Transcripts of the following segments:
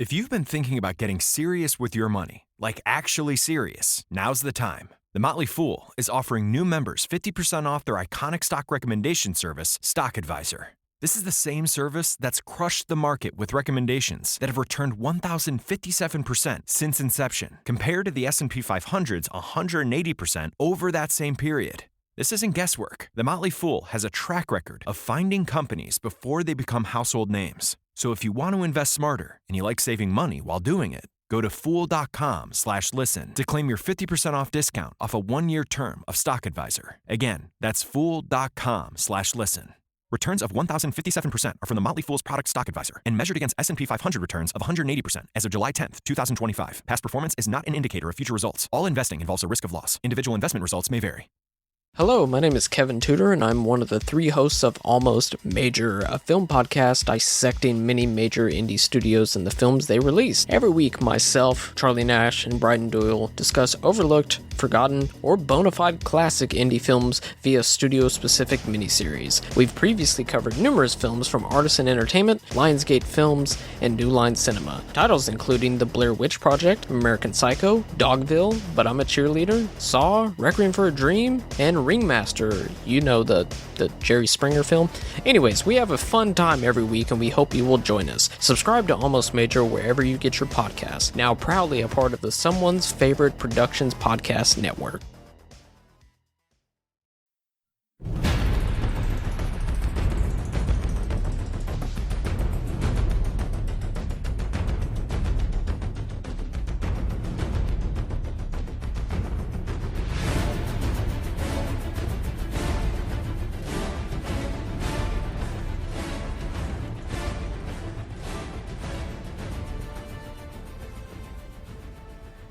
If you've been thinking about getting serious with your money, like actually serious, now's the time. The Motley Fool is offering new members 50% off their iconic stock recommendation service, Stock Advisor. This is the same service that's crushed the market with recommendations that have returned 1,057% since inception, compared to the S&P 500's 180% over that same period. This isn't guesswork. The Motley Fool has a track record of finding companies before they become household names. So if you want to invest smarter and you like saving money while doing it, go to fool.com/listen to claim your 50% off discount off a 1-year term of Stock Advisor. Again, that's fool.com/listen. Returns of 1,057% are from the Motley Fool's product Stock Advisor and measured against S&P 500 returns of 180% as of July 10th, 2025. Past performance is not an indicator of future results. All investing involves a risk of loss. Individual investment results may vary. Hello, my name is Kevin Tudor, and I'm one of the 3 hosts of Almost Major, a film podcast dissecting many major indie studios and the films they release. Every week, myself, Charlie Nash, and Bryden Doyle discuss overlooked, forgotten, or bona fide classic indie films via studio-specific miniseries. We've previously covered numerous films from Artisan Entertainment, Lionsgate Films, and New Line Cinema. Titles including The Blair Witch Project, American Psycho, Dogville, But I'm a Cheerleader, Saw, Requiem for a Dream, and Ringmaster, you know, the Jerry Springer film. Anyways, we have a fun time every week and we hope you will join us. Subscribe to Almost Major wherever you get your podcasts. Now proudly a part of the Someone's Favorite Productions podcast network.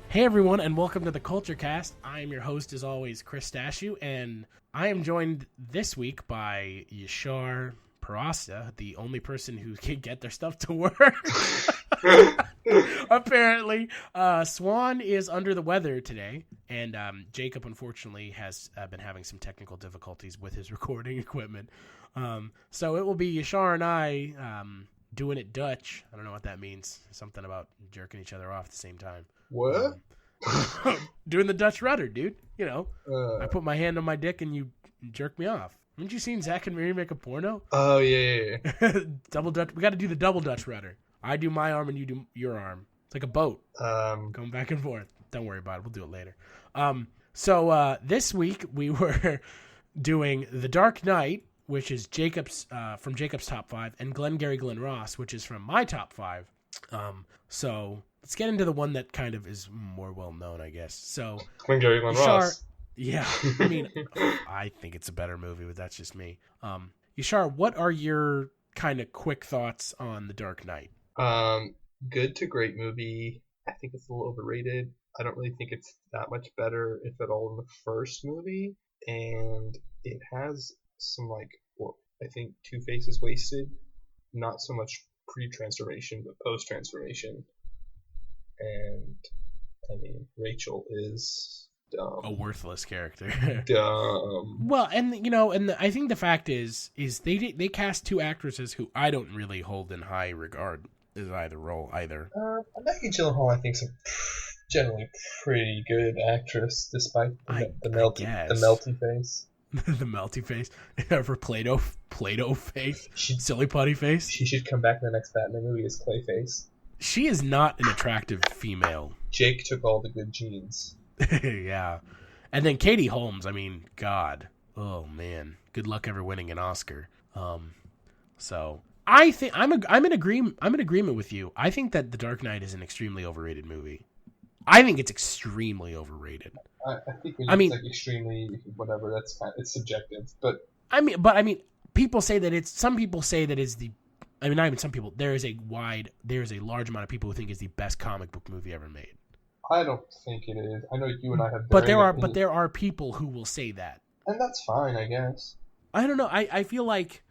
Hey everyone, and welcome to the Kulturecast. I am your host, as always, Chris Stachiw, and I am joined this week by Yashar Pirasteh, the only person who can get their stuff to work. Apparently, Swan is under the weather today, and Jacob, unfortunately, has been having some technical difficulties with his recording equipment. So it will be Yashar and I doing it Dutch. I don't know what that means. Something about jerking each other off at the same time. What? Doing the Dutch rudder, dude. You know, I put my hand on my dick and you jerk me off. Haven't you seen Zach and Miri make a porno? Oh, yeah. Double Dutch. We got to do the double Dutch rudder. I do my arm and you do your arm. It's like a boat. Going back and forth. Don't worry about it. We'll do it later. So this week we were doing The Dark Knight, which is Jacob's from Jacob's top 5, and Glengarry Glen Ross, which is from my top 5. So let's get into the one that kind of is more well known, I guess. So Glengarry Glen Ross. Yeah, I mean, I think it's a better movie, but that's just me. Yashar, what are your kind of quick thoughts on The Dark Knight? Good to great movie. I think it's a little overrated. I don't really think it's that much better, if at all, in the first movie. And it has some, I think Two-Face is wasted. Not so much pre-transformation, but post-transformation. And, I mean, Rachel is dumb. A worthless character. Dumb. Well, and, you know, and I think the fact is they cast 2 actresses who I don't really hold in high regard as either role, either. Maggie Gyllenhaal, I think, is a generally pretty good actress, despite the melty face. The melty face. Her Play-Doh face. Silly putty face. She should come back in the next Batman movie as Clayface. She is not an attractive female. Jake took all the good genes. Yeah. And then Katie Holmes, I mean, God. Oh, man. Good luck ever winning an Oscar. So I think I'm in agreement with you. I think that The Dark Knight is an extremely overrated movie. I think it's extremely overrated. I think it's like extremely whatever. It's subjective, but I mean, people say that some people say that it's the. I mean, not even some people. There is a large amount of people who think it's the best comic book movie ever made. I don't think it is. I know you and I have. But there are people who will say that, and that's fine, I guess. I don't know. I feel like,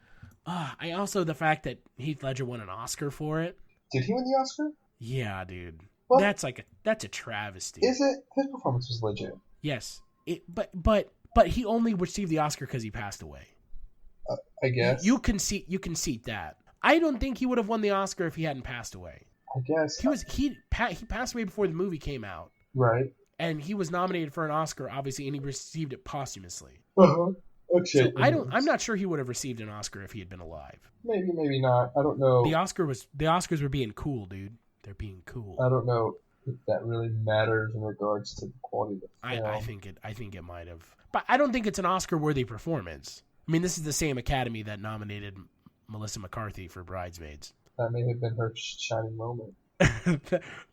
I also the fact that Heath Ledger won an Oscar for it. Did he win the Oscar? Yeah, dude. Well, that's a travesty. Is it? His performance was legit. Yes. But he only received the Oscar because he passed away. I guess. You concede that. I don't think he would have won the Oscar if he hadn't passed away. I guess he passed away before the movie came out. Right. And he was nominated for an Oscar, obviously, and he received it posthumously. Uh-huh. Okay. So I'm not sure he would have received an Oscar if he had been alive. Maybe not. I don't know. The Oscars were being cool, dude. They're being cool. I don't know if that really matters in regards to the quality of the film. I think it might have. But I don't think it's an Oscar-worthy performance. I mean, this is the same Academy that nominated Melissa McCarthy for Bridesmaids. That may have been her shining moment.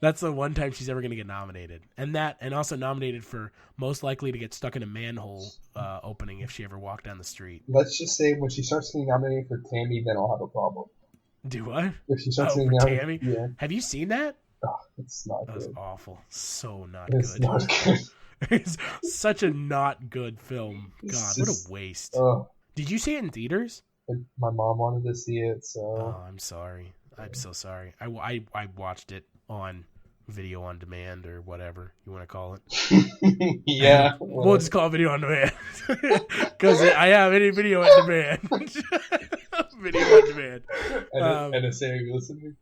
That's the one time she's ever going to get nominated. And also nominated for most likely to get stuck in a manhole opening if she ever walked down the street. Let's just say when she starts getting nominated for Tammy, then I'll have a problem. Do what? If she starts getting for nominated, Tammy? yeah. Have you seen that? Oh, it's not good. That was awful. So not it's good. Not good. It's such a not good film. God, what a waste. Did you see it in theaters? My mom wanted to see it, so... Oh, I'm sorry. I'm so sorry. I watched it on video on demand or whatever you want to call it. Yeah. We'll just call it video on demand. Because I have any video on demand. Video on demand. NSA, you listening?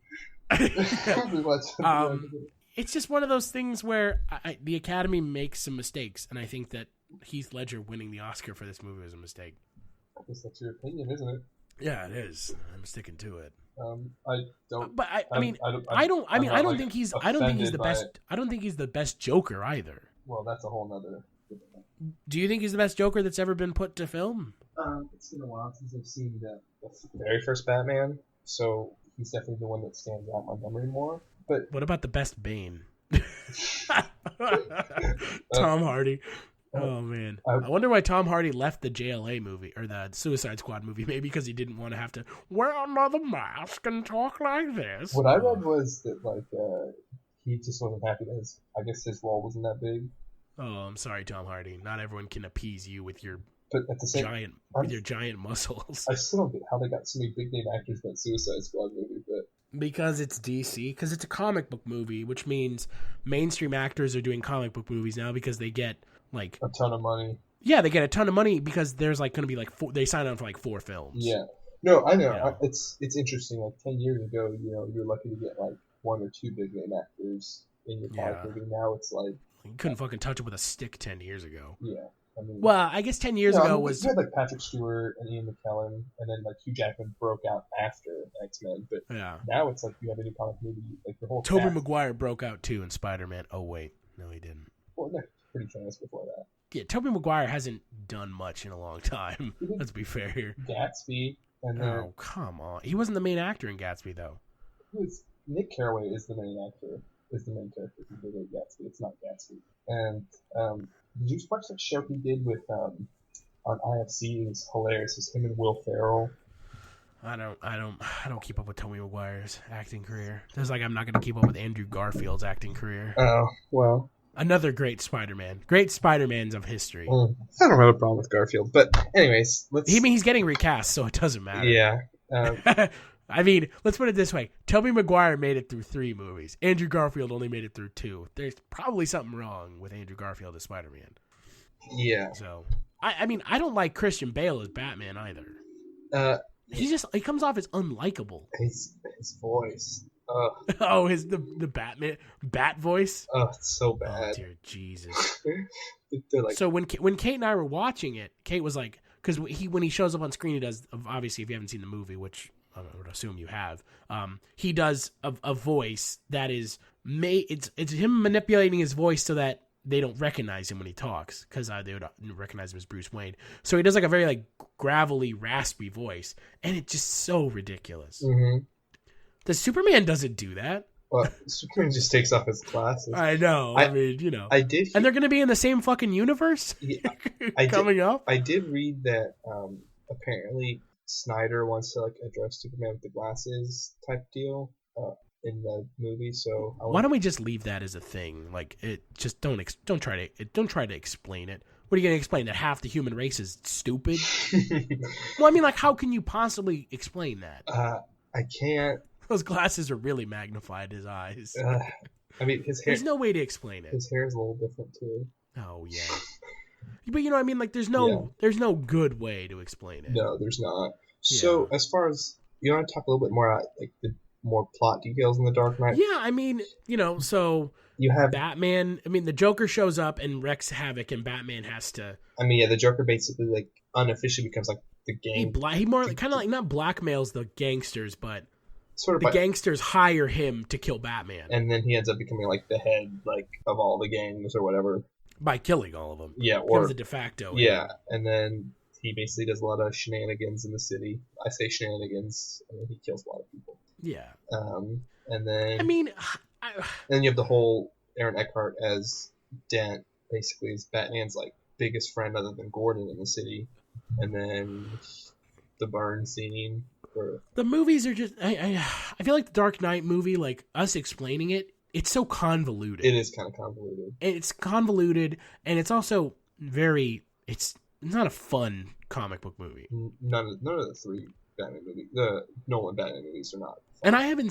It's just one of those things where the Academy makes some mistakes, and I think that Heath Ledger winning the Oscar for this movie was a mistake. I guess that's your opinion, isn't it? Yeah, it is. I'm sticking to it. I don't. But I don't think he's the best. I don't think he's the best Joker either. Well, that's a whole nother. Do you think he's the best Joker that's ever been put to film? It's been a while since I've seen the very first Batman, so he's definitely the one that stands out in my memory more. But what about the best Bane? Tom Hardy. Oh man, I wonder why Tom Hardy left the JLA movie or the Suicide Squad movie. Maybe because he didn't want to have to wear another mask and talk like this. What I read was that he just wasn't happy that his role wasn't that big. Oh, I'm sorry, Tom Hardy. Not everyone can appease you with your giant muscles. I still don't get how they got so many big name actors in that Suicide Squad movie, but. Because it's DC, because it's a comic book movie, which means mainstream actors are doing comic book movies now because they get like a ton of money. Yeah, they get a ton of money because there's like going to be like they sign on for like 4 films. Yeah, no, I know. Yeah. It's interesting. Like 10 years ago, you're lucky to get like 1 or 2 big name actors in your comic movie. Now it's like you couldn't fucking touch it with a stick 10 years ago. Yeah. I mean, well, I guess 10 years ago was... You had, like, Patrick Stewart and Ian McKellen, and then, like, Hugh Jackman broke out after X-Men, but now it's like you have any comic movie, like, the whole Tobey Maguire broke out, too, in Spider-Man. Oh, wait. No, he didn't. Well, no, pretty famous before that. Yeah, Tobey Maguire hasn't done much in a long time. Let's be fair here. Gatsby, and then... Oh, come on. He wasn't the main actor in Gatsby, though. Nick Carraway is the main actor, is the main character in Gatsby. It's not Gatsby. And, did you watch that show he did with on IFC? It was hilarious. It's him and Will Ferrell. I don't keep up with Tobey Maguire's acting career. It's like I'm not going to keep up with Andrew Garfield's acting career. Oh, well. Another great Spider-Man. Great Spider-Mans of history. I don't have a problem with Garfield, but anyways, he's getting recast, so it doesn't matter. Yeah. I mean, let's put it this way. Tobey Maguire made it through 3 movies. Andrew Garfield only made it through 2. There's probably something wrong with Andrew Garfield as Spider-Man. Yeah. So, I mean, I don't like Christian Bale as Batman either. He comes off as unlikable. His voice. Oh, the Bat voice? Oh, it's so bad. Oh, dear Jesus. So when Kate and I were watching it, Kate was like, because when he shows up on screen, he does, obviously, if you haven't seen the movie, which I would assume you have, he does a voice that is it's him manipulating his voice so that they don't recognize him when he talks, because they would recognize him as Bruce Wayne. So he does like a very like gravelly, raspy voice, and it's just so ridiculous. Mm-hmm. The Superman doesn't do that. Well, Superman just takes off his glasses. I know. I mean, you know. And they're going to be in the same fucking universe coming up. I did read that apparently Snyder wants to like address Superman with the glasses type deal in the movie. So why don't we just leave that as a thing? Like, it just don't try to explain it. What are you going to explain? That half the human race is stupid? Well, I mean, like, how can you possibly explain that? I can't. Those glasses are really magnified, his eyes. I mean, his hair... There's no way to explain it. His hair is a little different, too. Oh, yeah. But, you know, I mean, like, there's no good way to explain it. No, there's not. So, as far as... You want to talk a little bit more about, like, more plot details in the Dark Knight. Yeah, I mean, so you have Batman. I mean, the Joker shows up and wreaks havoc, and Batman has to. I mean, yeah, the Joker basically like unofficially becomes like the gang. He more kind of like not blackmails the gangsters, but sort of the gangsters hire him to kill Batman, and then he ends up becoming like the head like of all the gangs or whatever by killing all of them. Yeah, or the de facto. Yeah, and then he basically does a lot of shenanigans in the city. I say shenanigans, I mean, he kills a lot of people. Yeah. And then I mean, then you have the whole Aaron Eckhart as Dent, basically is Batman's like biggest friend other than Gordon in the city, and then the burn scene. The movies are just I feel like the Dark Knight movie, like us explaining it, it's so convoluted. It is kind of convoluted. It's convoluted, and it's also it's not a fun comic book movie. None of the three Batman movies, the Nolan Batman movies, are not fun. And I haven't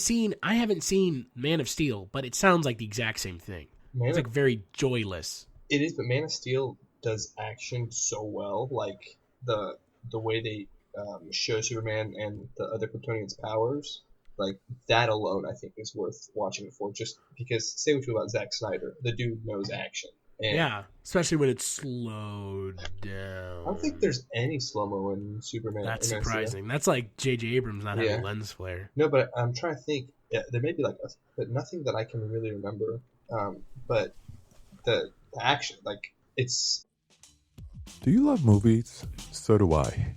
seen Man of Steel, but it sounds like the exact same thing. It's like very joyless. It is, but Man of Steel does action so well, like the way they show Superman and the other Kryptonians' powers, like that alone, I think is worth watching it for. Just because, say what you will about Zack Snyder, the dude knows action. And yeah, especially when it's slowed down. I don't think there's any slow-mo in Superman. That's surprising. That's like J.J. Abrams not having lens flare. No, but I'm trying to think. Yeah, there may be but nothing that I can really remember. But the action, like it's. Do you love movies? So do I.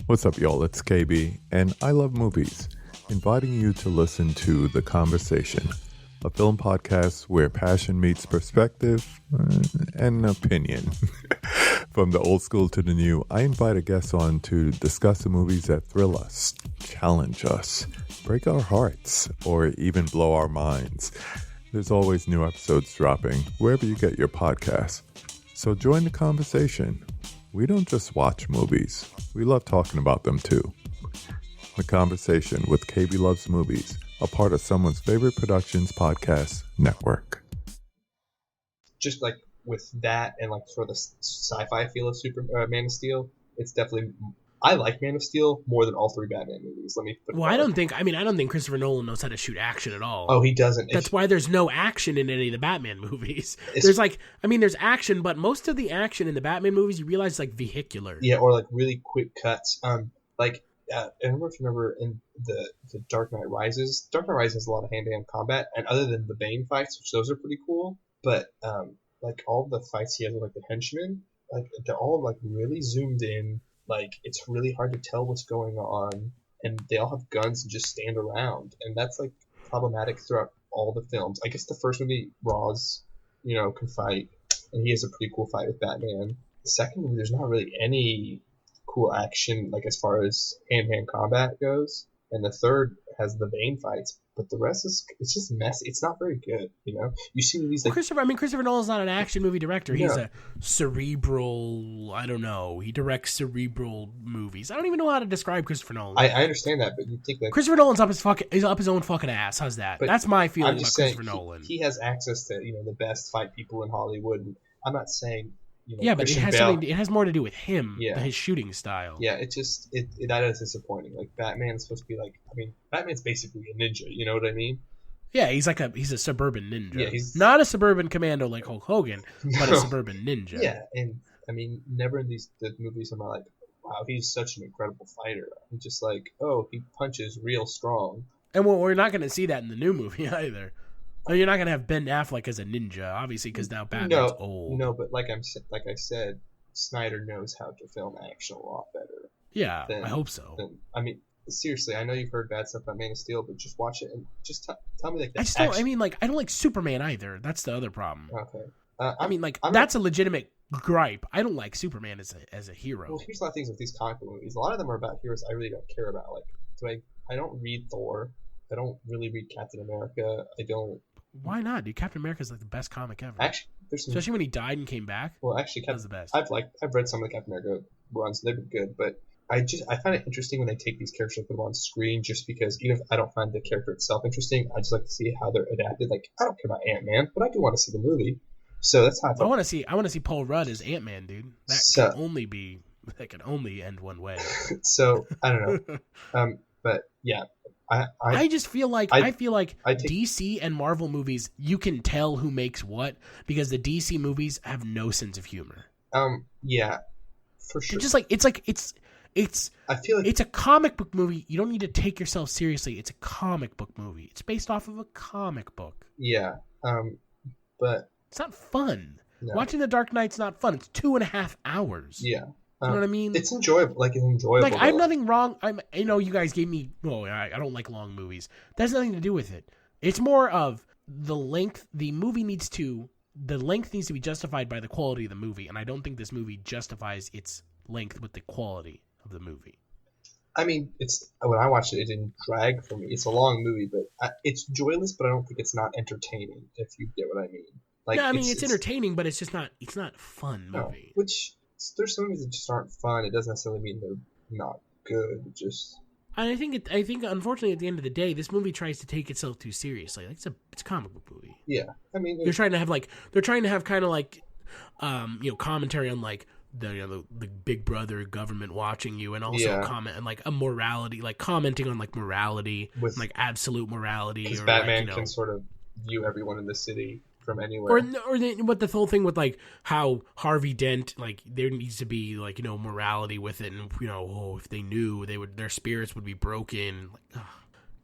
What's up, y'all? It's KB, and I love movies. Inviting you to listen to The Conversation, a film podcast where passion meets perspective and opinion. From the old school to the new, I invite a guest on to discuss the movies that thrill us, challenge us, break our hearts, or even blow our minds. There's always new episodes dropping wherever you get your podcasts. So join the conversation. We don't just watch movies. We love talking about them too. The Conversation with KB Loves Movies, a part of Someone's Favorite Productions podcast network. Just like with that and like sort of the sci-fi feel of Man of Steel, it's definitely. I like Man of Steel more than all three Batman movies. Let me put it I don't think Christopher Nolan knows how to shoot action at all. Oh, he doesn't. That's why there's no action in any of the Batman movies. There's there's action, but most of the action in the Batman movies you realize is like vehicular. Yeah, or like really quick cuts. I don't know if you remember in the Dark Knight Rises. Dark Knight Rises has a lot of hand-to-hand combat, and other than the Bane fights, which those are pretty cool, but like all the fights he has with like the henchmen, like they're all like really zoomed in. Like, it's really hard to tell what's going on, and they all have guns and just stand around, and that's, like, problematic throughout all the films. I guess the first movie, Roz, can fight, and he has a pretty cool fight with Batman. The second movie, there's not really any cool action, like, as far as hand-to-hand combat goes, and the third has the Bane fights, but the rest it's just messy. It's not very good, You see these like Christopher Nolan's not an action movie director. He's a cerebral. I don't know. He directs cerebral movies. I don't even know how to describe Christopher Nolan. I understand that, but you think like Christopher Nolan's up his own fucking ass. How's that? That's my feeling about Christopher Nolan. He has access to the best fight people in Hollywood. And I'm not saying. But it has more to do with him than his shooting style. Yeah, that is disappointing. Like Batman is supposed to be Batman's basically a ninja. You know what I mean? Yeah, he's a suburban ninja. Yeah, he's not a suburban commando like Hulk Hogan, but a suburban ninja. Yeah, and I mean, never in the movies am I like, wow, he's such an incredible fighter. I'm just like, oh, he punches real strong. And we're not going to see that in the new movie either. You're not gonna have Ben Affleck as a ninja, obviously, because now Batman's old. No, but like I said, Snyder knows how to film action a lot better. Yeah, I hope so. I mean, seriously, I know you've heard bad stuff about Man of Steel, but just watch it and just tell me like. I just don't. I mean, like, I don't like Superman either. That's the other problem. Okay. That's a legitimate gripe. I don't like Superman as a hero. Well, here's a lot of things with these comic book movies. A lot of them are about heroes I really don't care about. Like, I don't read Thor. I don't really read Captain America. I don't. Why not, dude? Captain America is like the best comic ever. Actually, especially when he died and came back. Well, actually, that was the best. I've read some of the Captain America runs. They've been good, but I find it interesting when they take these characters and put them on screen. Just because even if I don't find the character itself interesting, I just like to see how they're adapted. Like, I don't care about Ant-Man, but I do want to see the movie. So that's how I want to see Paul Rudd as Ant-Man, dude. That can only end one way. So I don't know. But yeah, I just feel like take DC and Marvel movies, you can tell who makes what because the DC movies have no sense of humor. Yeah, for sure. It's just I feel like it's a comic book movie. You don't need to take yourself seriously. It's a comic book movie. It's based off of a comic book. Yeah. But it's not fun. No. Watching The Dark Knight's not fun. It's 2.5 hours. Yeah. You know what I mean? It's enjoyable. Like, it's enjoyable. Like, I have nothing wrong. You guys gave me, I don't like long movies. That has nothing to do with it. It's more of the length. The length needs to be justified by the quality of the movie. And I don't think this movie justifies its length with the quality of the movie. I mean, when I watched it didn't drag for me. It's a long movie, but it's joyless, but I don't think it's not entertaining, if you get what I mean. Like, no, I mean, it's entertaining, but it's just not, it's not a fun movie. No, there's some movies that just aren't fun. It doesn't necessarily mean they're not good. And I think unfortunately at the end of the day, this movie tries to take itself too seriously. Like it's a comic book movie. Yeah, I mean, they're trying to have kind of like, commentary on like the Big Brother government watching you, and also comment and like a morality, like commenting on like morality, with like absolute morality. Because or Batman like, can sort of view everyone in the city from anywhere. What the whole thing with like how Harvey Dent, like there needs to be like morality with it, and if they knew, their spirits would be broken. Like,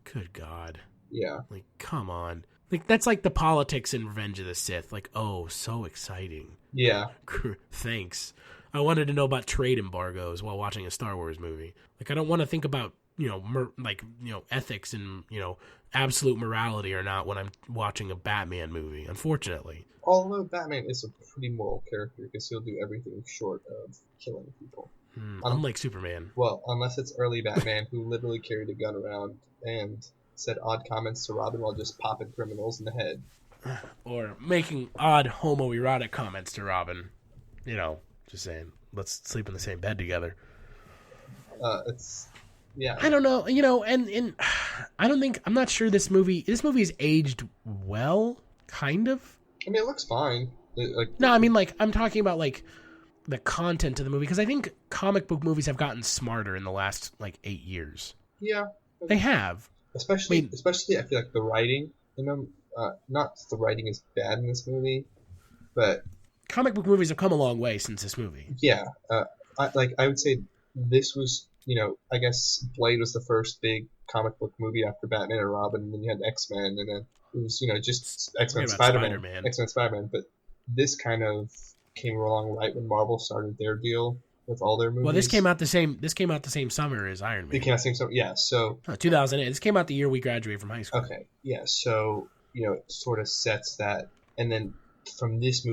good God. Yeah. Like, come on. Like, that's like the politics in Revenge of the Sith. Like, oh, so exciting. Yeah. Thanks. I wanted to know about trade embargoes while watching a Star Wars movie. Like, I don't want to think about ethics and absolute morality or not when I'm watching a Batman movie, unfortunately. Although Batman is a pretty moral character because he'll do everything short of killing people. Unlike Superman. Well, unless it's early Batman who literally carried a gun around and said odd comments to Robin while just popping criminals in the head. Or making odd homoerotic comments to Robin. Just saying, let's sleep in the same bed together. Yeah. I don't know, and I'm not sure this movie is aged well, kind of. I mean, it looks fine. No, I mean, like, I'm talking about, like, the content of the movie, because I think comic book movies have gotten smarter in the last, like, 8 years. Yeah. They have. Especially, I feel like the writing in them, not that the writing is bad in this movie, but... Comic book movies have come a long way since this movie. Yeah. I would say this was... I guess Blade was the first big comic book movie after Batman and Robin, and then you had X-Men, and then it was, just X-Men Spider-Man. X-Men Spider-Man, but this kind of came along right when Marvel started their deal with all their movies. Well, this came out the same summer as Iron Man. It came out the same summer, yeah, so... 2008. This came out the year we graduated from high school. Okay, yeah, so, it sort of sets that, and then from this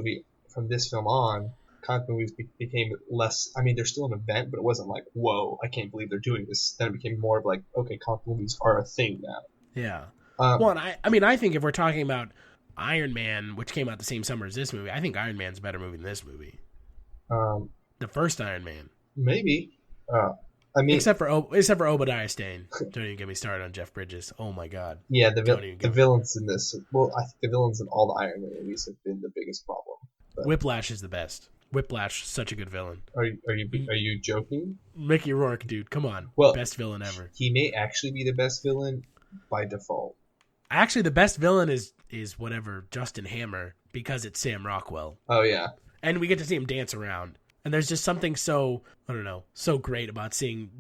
film on, comic movies became less. I mean, they're still an event, but it wasn't like, whoa, I can't believe they're doing this. Then it became more of like, okay, comic movies are a thing now. Yeah. I think if we're talking about Iron Man, which came out the same summer as this movie, I think Iron Man's a better movie than this movie. The first Iron Man. Maybe. I mean, except for Obadiah Stane. Don't even get me started on Jeff Bridges. Oh my God. Yeah, the villains in this. Well, I think the villains in all the Iron Man movies have been the biggest problem. But Whiplash is the best. Whiplash, such a good villain. Are you joking? Mickey Rourke, dude, come on. Well, best villain ever. He may actually be the best villain by default. Actually, the best villain is whatever, Justin Hammer, because it's Sam Rockwell. Oh yeah. And we get to see him dance around. And there's just something so great about seeing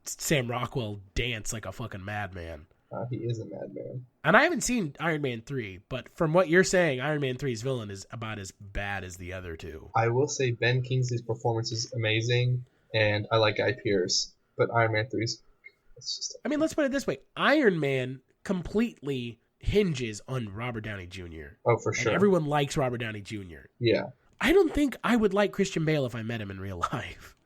Sam Rockwell dance like a fucking madman. He is a madman. And I haven't seen Iron Man 3, but from what you're saying, Iron Man 3's villain is about as bad as the other two. I will say Ben Kingsley's performance is amazing, and I like Guy Pearce, but Iron Man 3's... I mean, let's put it this way. Iron Man completely hinges on Robert Downey Jr. Oh, for sure. And everyone likes Robert Downey Jr. Yeah. I don't think I would like Christian Bale if I met him in real life.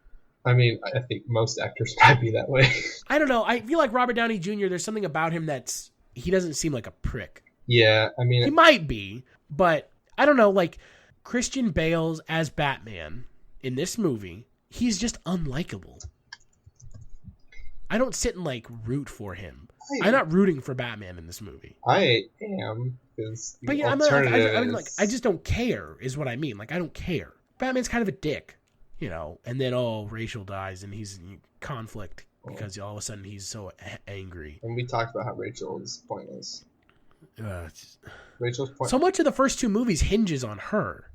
I mean, I think most actors might be that way. I don't know. I feel like Robert Downey Jr., there's something about him he doesn't seem like a prick. Yeah, I mean... He might be, but I don't know, like, Christian Bale's as Batman in this movie, he's just unlikable. I don't sit and, like, root for him. I'm not rooting for Batman in this movie. I am, because but yeah, I just don't care, is what I mean. Like, I don't care. Batman's kind of a dick. And then, Rachel dies, and he's in conflict. because all of a sudden he's so angry. And we talked about how Rachel is pointless. Rachel's pointless. So much of the first two movies hinges on her.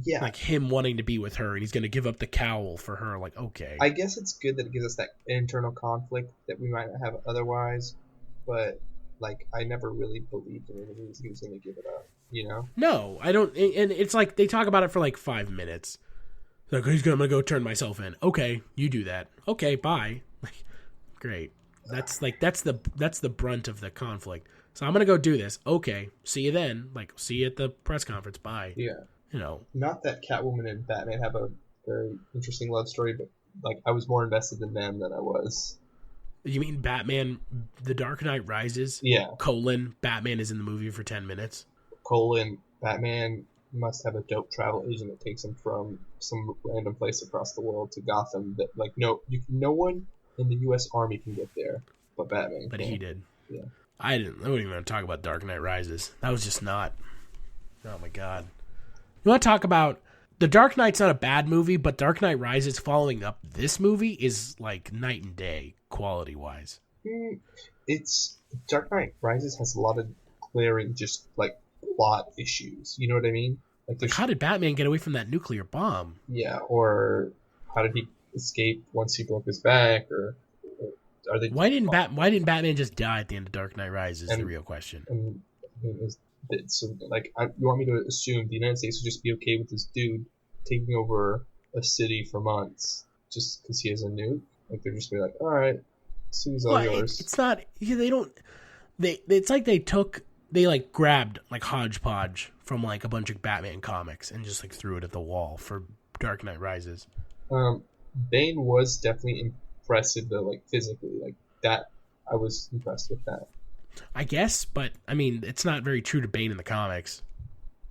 Yeah. Like him wanting to be with her, and he's going to give up the cowl for her. Like, okay. I guess it's good that it gives us that internal conflict that we might not have otherwise, but, like, I never really believed in him he was going to give it up, you know? No, I don't. And it's like they talk about it for like 5 minutes. Like, I'm going to go turn myself in. Okay, you do that. Okay, bye. Great. That's the brunt of the conflict. So I'm going to go do this. Okay, see you then. Like, see you at the press conference. Bye. Yeah. You know. Not that Catwoman and Batman have a very interesting love story, but, like, I was more invested in them than I was. You mean Batman, The Dark Knight Rises? Yeah. Batman is in the movie for 10 minutes? Batman must have a dope travel agent that takes him from some random place across the world to Gotham that, like, no one in the U.S. Army can get there, but Batman But can. he did. Yeah. I wouldn't even want to talk about Dark Knight Rises. That was just not. Oh my god. You want to talk about The Dark Knight's not a bad movie, but Dark Knight Rises following up this movie is like night and day quality wise. It's Dark Knight Rises has a lot of glaring just like plot issues. You know what I mean? Like how did Batman get away from that nuclear bomb? Yeah, or how did he escape once he broke his back? Or are they? Why didn't Batman just die at the end of Dark Knight Rises? Is the real question. So, like, you want me to assume the United States would just be okay with this dude taking over a city for months just because he has a nuke? Like, they're just be like, all right, city's all yours. It's not. They don't. It's like they like grabbed like hodgepodge from like a bunch of Batman comics and just like threw it at the wall for Dark Knight Rises. Bane was definitely impressive though, like physically, like that. I was impressed with that. I guess, but I mean, it's not very true to Bane in the comics.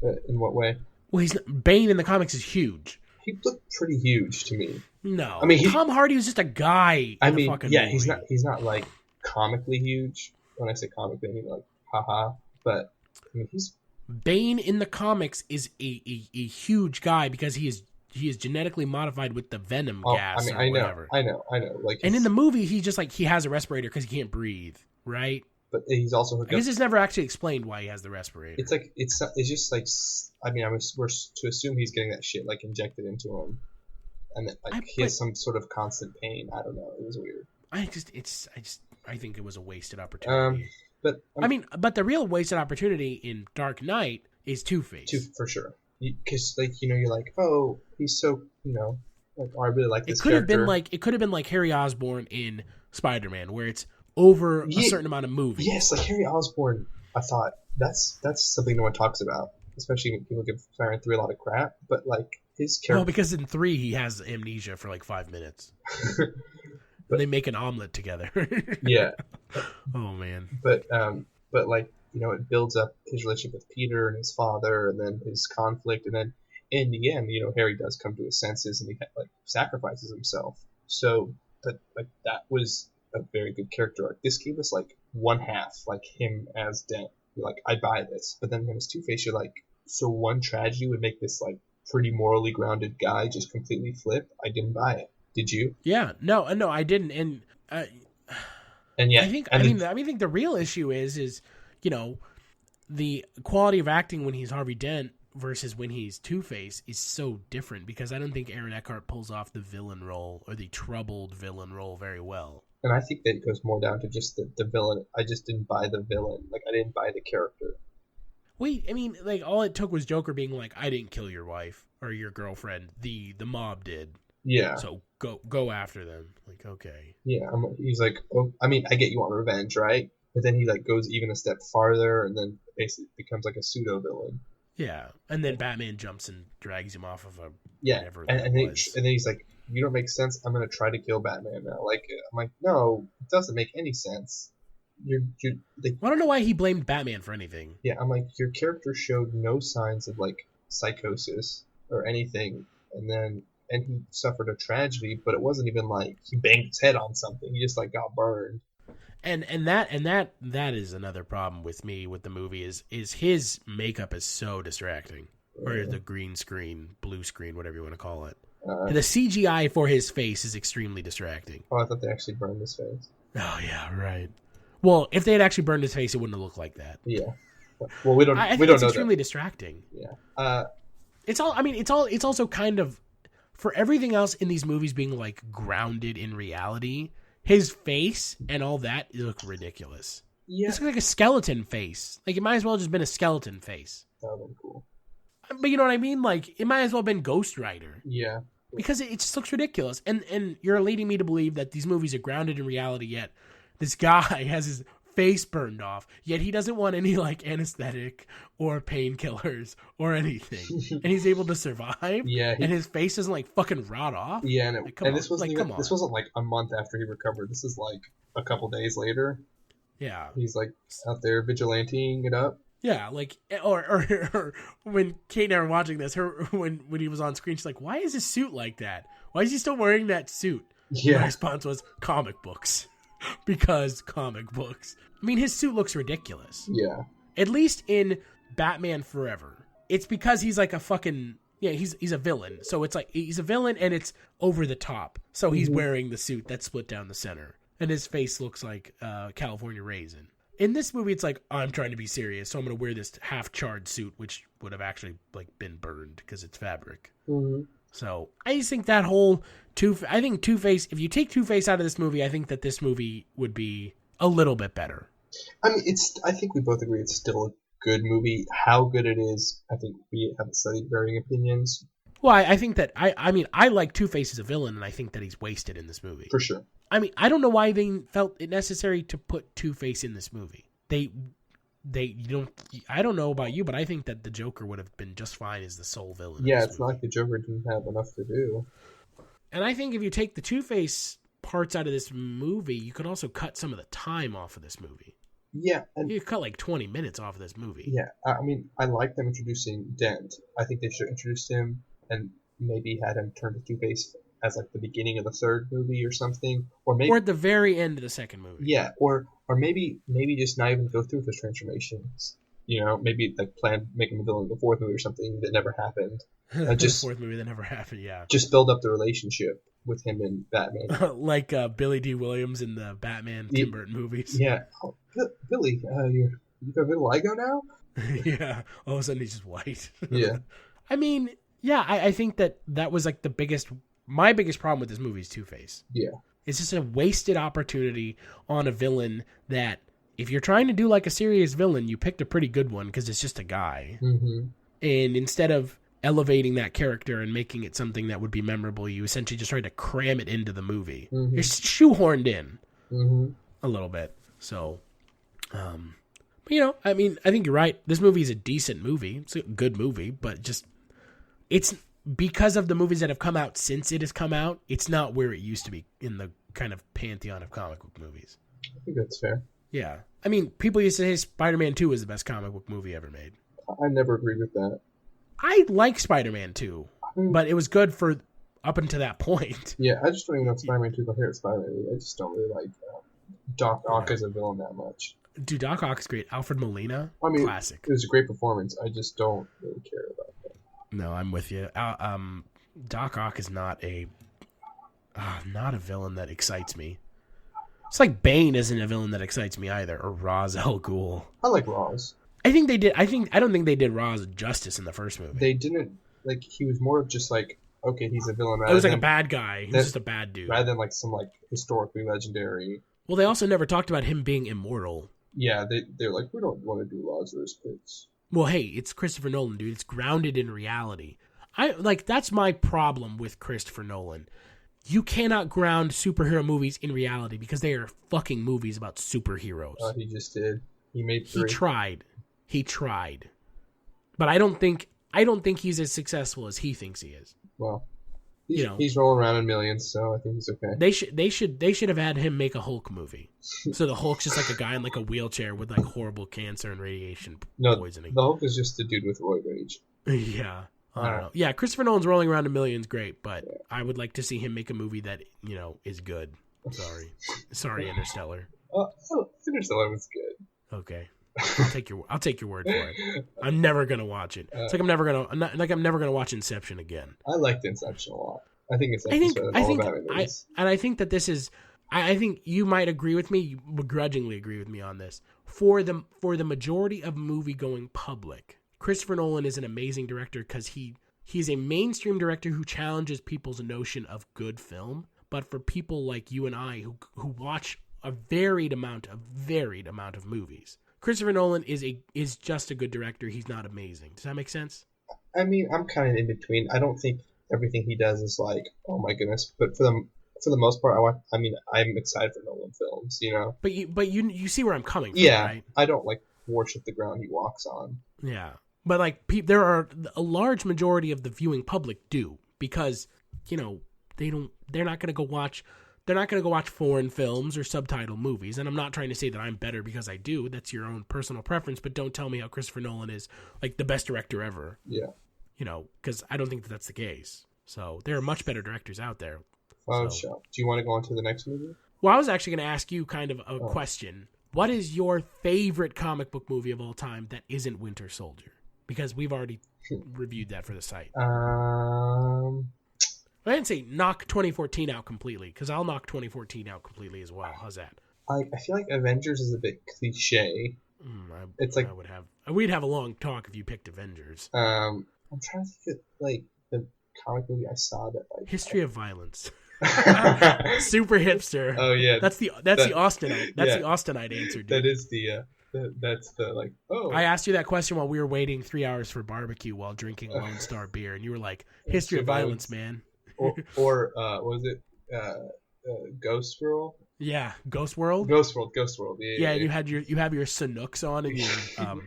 In what way? Well, Bane in the comics is huge. He looked pretty huge to me. No, I mean, Tom Hardy was just a guy. I mean, yeah, movie. he's not like comically huge. When I say comically, I mean like haha. But I mean, Bane in the comics is a huge guy because he is genetically modified with the venom gas. I know. Like, and in the movie, he just like he has a respirator because he can't breathe, right? But he's also hooked I guess it's never actually explained why he has the respirator. It's like it's just like I mean we're to assume he's getting that shit like injected into him, and that like he has some sort of constant pain. I don't know. It was weird. I think it was a wasted opportunity. But but the real wasted opportunity in Dark Knight is Two-Face. For sure. Because like you're like, oh, he's so like I really like this. It could have been like Harry Osborn in Spider-Man, where it's over a certain amount of movies. Yes, like Harry Osborn. I thought that's something no one talks about, especially when people give Spider-Man 3 a lot of crap. But like his character, well, because in 3 he has amnesia for like 5 minutes. But they make an omelet together. Yeah. Oh man. But like it builds up his relationship with Peter and his father, and then his conflict, and then in the end, Harry does come to his senses and he like sacrifices himself. So, but like that was a very good character arc. This gave us like one half, like him as Dent. You're like, I buy this. But then when it's Two-Face, you're like, so one tragedy would make this like pretty morally grounded guy just completely flip? I didn't buy it. Did you? Yeah, no, I didn't. And yeah, I think the real issue is the quality of acting when he's Harvey Dent versus when he's Two-Face is so different, because I don't think Aaron Eckhart pulls off the villain role or the troubled villain role very well. And I think that it goes more down to just the villain. I just didn't buy the villain. Like, I didn't buy the character. Wait, I mean, like, all it took was Joker being like, I didn't kill your wife or your girlfriend. The mob did. Yeah. So go after them. Like, okay. Yeah, he's like, oh, I mean, I get you want revenge, right? But then he like goes even a step farther and then basically becomes like a pseudo villain. Yeah, and then Batman jumps and drags him off of a whatever. And then he's like, you don't make sense. I'm gonna try to kill Batman now. Like, I'm like, no, it doesn't make any sense. You're like, I don't know why he blamed Batman for anything. Yeah, I'm like, your character showed no signs of like psychosis or anything, and he suffered a tragedy, but it wasn't even like he banged his head on something. He just like got burned. And that is another problem with me with the movie is his makeup is so distracting. Or the green screen, blue screen, whatever you want to call it. The CGI for his face is extremely distracting. Oh, I thought they actually burned his face. Oh yeah, right. Well, if they had actually burned his face, it wouldn't have looked like that. Yeah. Well, we don't. I think we don't it's know extremely that. distracting. Yeah. It's all. I mean, it's all. It's also kind of for everything else in these movies being like grounded in reality. His face and all that look ridiculous. Yeah. It's like a skeleton face. Like it might as well have just been a skeleton face. That would have been cool. But you know what I mean? Like it might as well have been Ghost Rider. Yeah. Because it just looks ridiculous. And you're leading me to believe that these movies are grounded in reality, yet this guy has his face burned off, yet he doesn't want any like anesthetic or painkillers or anything. And he's able to survive. Yeah. And his face doesn't like fucking rot off. Yeah, and this wasn't like, even, this wasn't like a month after he recovered. This is like a couple days later. Yeah. He's like out there vigilanteing it up. Yeah, like or when Kate and I were watching this, when he was on screen, she's like, "Why is his suit like that? Why is he still wearing that suit?" Yeah. My response was comic books, because comic books. I mean, his suit looks ridiculous. Yeah. At least in Batman Forever, it's because he's like a fucking he's a villain. So it's like he's a villain and it's over the top. So he's wearing the suit that's split down the center, and his face looks like California Raisin. In this movie, it's like, I'm trying to be serious, so I'm going to wear this half-charred suit, which would have actually like been burned because it's fabric. Mm-hmm. So I just think that whole Two-Face, if you take Two-Face out of this movie, I think that this movie would be a little bit better. I mean, I think we both agree it's still a good movie. How good it is, I think we have studied varying opinions. Well, I think that, I mean, I like Two-Face as a villain, and I think that he's wasted in this movie. For sure. I mean, I don't know why they felt it necessary to put Two-Face in this movie. I don't know about you, but I think that the Joker would have been just fine as the sole villain. Yeah, it's not like the Joker didn't have enough to do. And I think if you take the Two-Face parts out of this movie, you could also cut some of the time off of this movie. Yeah. And you could cut like 20 minutes off of this movie. Yeah, I mean, I like them introducing Dent. I think they should have introduced him and maybe had him turn to Two-Face as like the beginning of the third movie or something, or at the very end of the second movie. Yeah, or maybe just not even go through those transformations. You know, maybe like plan making the villain in the fourth movie or something that never happened. Just fourth movie that never happened. Yeah, just build up the relationship with him and Batman, like Billy D. Williams in the Batman Tim Burton movies. Yeah, Billy, you got vitiligo now? Yeah, all of a sudden he's just white. Yeah, I mean, yeah, I think that was like my biggest problem with this movie is Two-Face. Yeah. It's just a wasted opportunity on a villain that, if you're trying to do like a serious villain, you picked a pretty good one because it's just a guy. Mm-hmm. And instead of elevating that character and making it something that would be memorable, you essentially just tried to cram it into the movie. Mm-hmm. You're shoehorned in a little bit. So, but you know, I mean, I think you're right. This movie is a decent movie. It's a good movie, but just, it's... because of the movies that have come out since it has come out, it's not where it used to be in the kind of pantheon of comic book movies. I think that's fair. Yeah. I mean, people used to say Spider-Man 2 was the best comic book movie ever made. I never agreed with that. I like Spider-Man 2, but it was good for up until that point. Yeah, I just don't even know if Spider-Man 2 is my favorite Spider-Man movie. I just don't really like Doc Ock as a villain that much. Dude, Doc Ock is great. Alfred Molina, classic. It was a great performance. I just don't really care about that. No, I'm with you. Doc Ock is not a villain that excites me. It's like Bane isn't a villain that excites me either, or Ra's al Ghul. I like Ra's. I don't think they did Ra's justice in the first movie. They didn't. Like, he was more of just like, okay, he's a villain. It was like a bad guy. He was just a bad dude. Rather than like some like historically legendary. Well, they also never talked about him being immortal. Yeah, they're like, we don't want to do Lazarus Pits. Well, hey, it's Christopher Nolan, dude. It's grounded in reality. That's my problem with Christopher Nolan. You cannot ground superhero movies in reality because they are fucking movies about superheroes. He just did. He made 3. He tried. But I don't think he's as successful as he thinks he is. Well, he's rolling around in millions, so I think he's okay. They should have had him make a Hulk movie. So the Hulk's just like a guy in like a wheelchair with like horrible cancer and radiation poisoning. The Hulk is just a dude with roid rage. Yeah. I don't know. Yeah, Christopher Nolan's rolling around in millions, great, but I would like to see him make a movie that, is good. Sorry, Interstellar. Interstellar was good. Okay. I'll take your word for it. I'm never gonna watch it. It's like I'm never gonna watch Inception again. I liked Inception a lot. I think it's episode of all the Batman movies. I think that this is. I think you might agree with me. You begrudgingly agree with me on this. For the majority of movie-going public, Christopher Nolan is an amazing director because he's a mainstream director who challenges people's notion of good film. But for people like you and I who watch a varied amount of movies, Christopher Nolan is just a good director. He's not amazing. Does that make sense? I mean, I'm kind of in between. I don't think everything he does is like, oh my goodness. But for the most part, I'm excited for Nolan films, you know. But you see where I'm coming from, yeah, right? I don't like worship the ground he walks on. Yeah, but like there are a large majority of the viewing public do, because you know they're not going to go watch foreign films or subtitle movies. And I'm not trying to say that I'm better because I do. That's your own personal preference. But don't tell me how Christopher Nolan is like the best director ever. Yeah, you know, because I don't think that's the case. So there are much better directors out there. So. Do you want to go on to the next movie? Well, I was actually going to ask you kind of a question. What is your favorite comic book movie of all time that isn't Winter Soldier? Because we've already reviewed that for the site. I didn't say knock 2014 out completely, because I'll knock 2014 out completely as well. How's that? I feel like Avengers is a bit cliche. We'd have a long talk if you picked Avengers. I'm trying to think of like the comic movie I saw that like History of Violence. Super hipster. Oh yeah, that's the Austinite. That's the Austinite answer, dude. That is that's the like. Oh, I asked you that question while we were waiting 3 hours for barbecue while drinking Lone Star beer, and you were like, "History of Violence, man." or was it Ghost Girl? Yeah, Ghost World. Ghost World. Yeah. You have your Sanooks on and your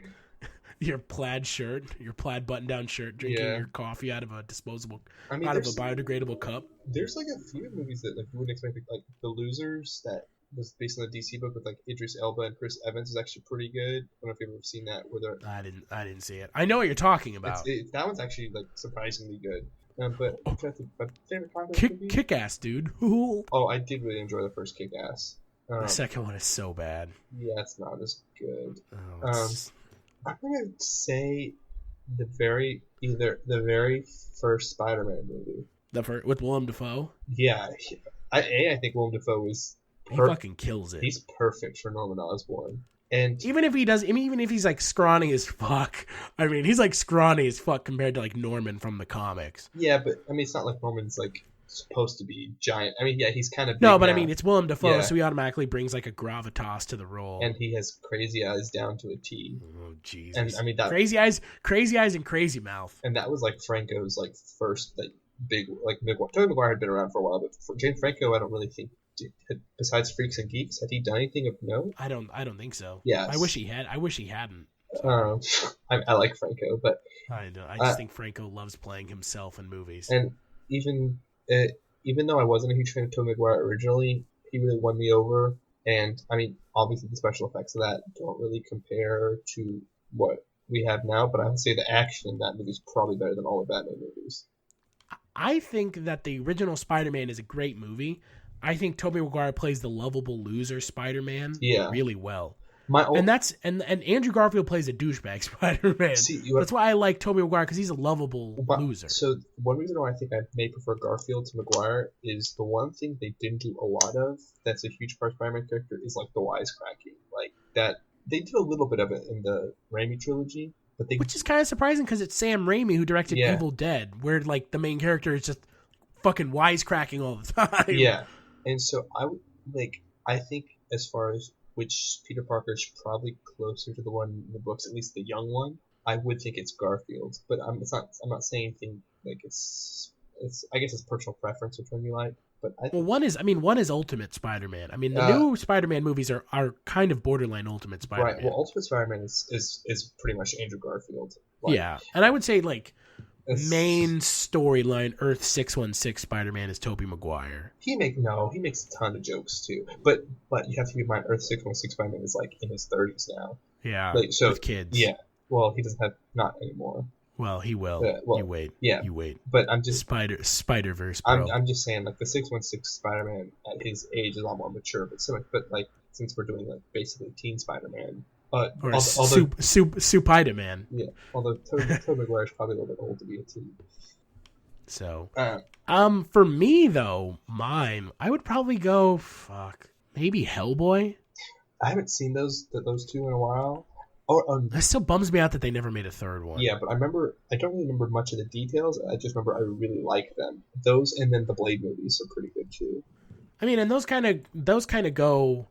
your plaid shirt, your plaid button-down shirt, drinking your coffee out of a biodegradable cup. There's like a few movies that like you wouldn't expect, like The Losers, that was based on the DC book with like Idris Elba and Chris Evans, is actually pretty good. I don't know if you've ever seen that. I didn't see it. I know what you're talking about. That one's actually like surprisingly good. But my favorite comic movie? Kick-Ass, dude. Oh, I did really enjoy the first Kick-Ass. The second one is so bad. Yeah, it's not as good. I'm gonna say the very first Spider-Man movie. With Willem Dafoe? Yeah. I think Willem Dafoe is... He fucking kills it. He's perfect for Norman Osborn. And even if he's like scrawny as fuck, I mean, he's like scrawny as fuck compared to like Norman from the comics. Yeah, but I mean, it's not like Norman's like supposed to be giant. I mean, yeah, he's kind of big no, but now. I mean, it's Willem Dafoe, so he automatically brings like a gravitas to the role, and he has crazy eyes down to a T. Oh Jesus! And I mean, that crazy eyes, and crazy mouth. And that was like Franco's like first like big like Tobey Maguire had been around for a while, but for James Franco, I don't really think. Besides Freaks and Geeks, had he done anything of note? I don't think so. Yeah, I wish he hadn't. I like Franco, but I just think Franco loves playing himself in movies. And even though I wasn't a huge fan of Tobey Maguire originally, he really won me over. And I mean, obviously the special effects of that don't really compare to what we have now, but I would say the action in that movie is probably better than all the Batman movies. I think that the original Spider-Man is a great movie. I think Tobey Maguire plays the lovable loser Spider-Man really well. And Andrew Garfield plays a douchebag Spider-Man. That's why I like Tobey Maguire, because he's a lovable loser. So one reason why I think I may prefer Garfield to Maguire is the one thing they didn't do a lot of that's a huge part of Spider-Man character is like the wisecracking. Like that they did a little bit of it in the Raimi trilogy, but which is kind of surprising because it's Sam Raimi who directed Evil Dead, where like the main character is just fucking wisecracking all the time. Yeah. And so I think as far as which Peter Parker is probably closer to the one in the books, at least the young one, I would think it's Garfield. But I'm not saying anything like it's I guess it's personal preference which one you like. But one is Ultimate Spider-Man. I mean, the new Spider-Man movies are kind of borderline Ultimate Spider-Man. Right. Well, Ultimate Spider-Man is pretty much Andrew Garfield. Yeah, and I would say like. Main storyline Earth 616 Spider-Man is Tobey Maguire. He makes a ton of jokes too. But you have to keep in mind Earth 616 Spider-Man is like in his 30s now. Yeah. So with kids. Yeah. Well, he doesn't have not anymore. Well, he will. You wait. Yeah. You wait. But I'm just Spider-Verse, bro. I'm just saying like the 616 Spider-Man at his age is a lot more mature, but like since we're doing like basically teen Spider-Man. Or Spider-Man. Yeah, although Tobey Maguire is probably a little bit old to be a teen. So, for me though, I would probably go maybe Hellboy. I haven't seen those two in a while. That still bums me out that they never made a third one. Yeah, but I don't really remember much of the details. I just remember I really like them. Those and then the Blade movies are pretty good too. I mean, and those kind of go,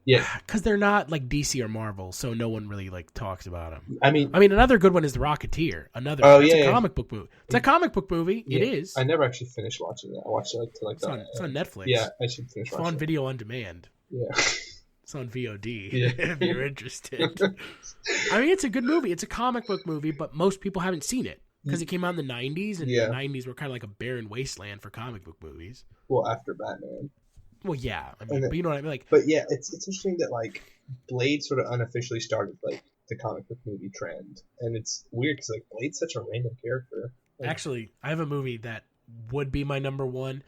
yeah, because they're not like DC or Marvel, so no one really like talks about them. I mean, another good one is The Rocketeer. A comic book movie. It's a comic book movie. Yeah. It is. I never actually finished watching it. I watched it it's on Netflix. Yeah, I should finish watching it. It's on video on demand. Yeah. It's on VOD if you're interested. I mean, it's a good movie. It's a comic book movie, but most people haven't seen it because it came out in the 90s, and the 90s were kind of like a barren wasteland for comic book movies. Well, after Batman. Well, yeah. I mean, but you know what I mean? Like, but yeah, it's interesting that like Blade sort of unofficially started like the comic book movie trend, and it's weird because like Blade's such a random character. Like, actually, I have a movie that would be my number one,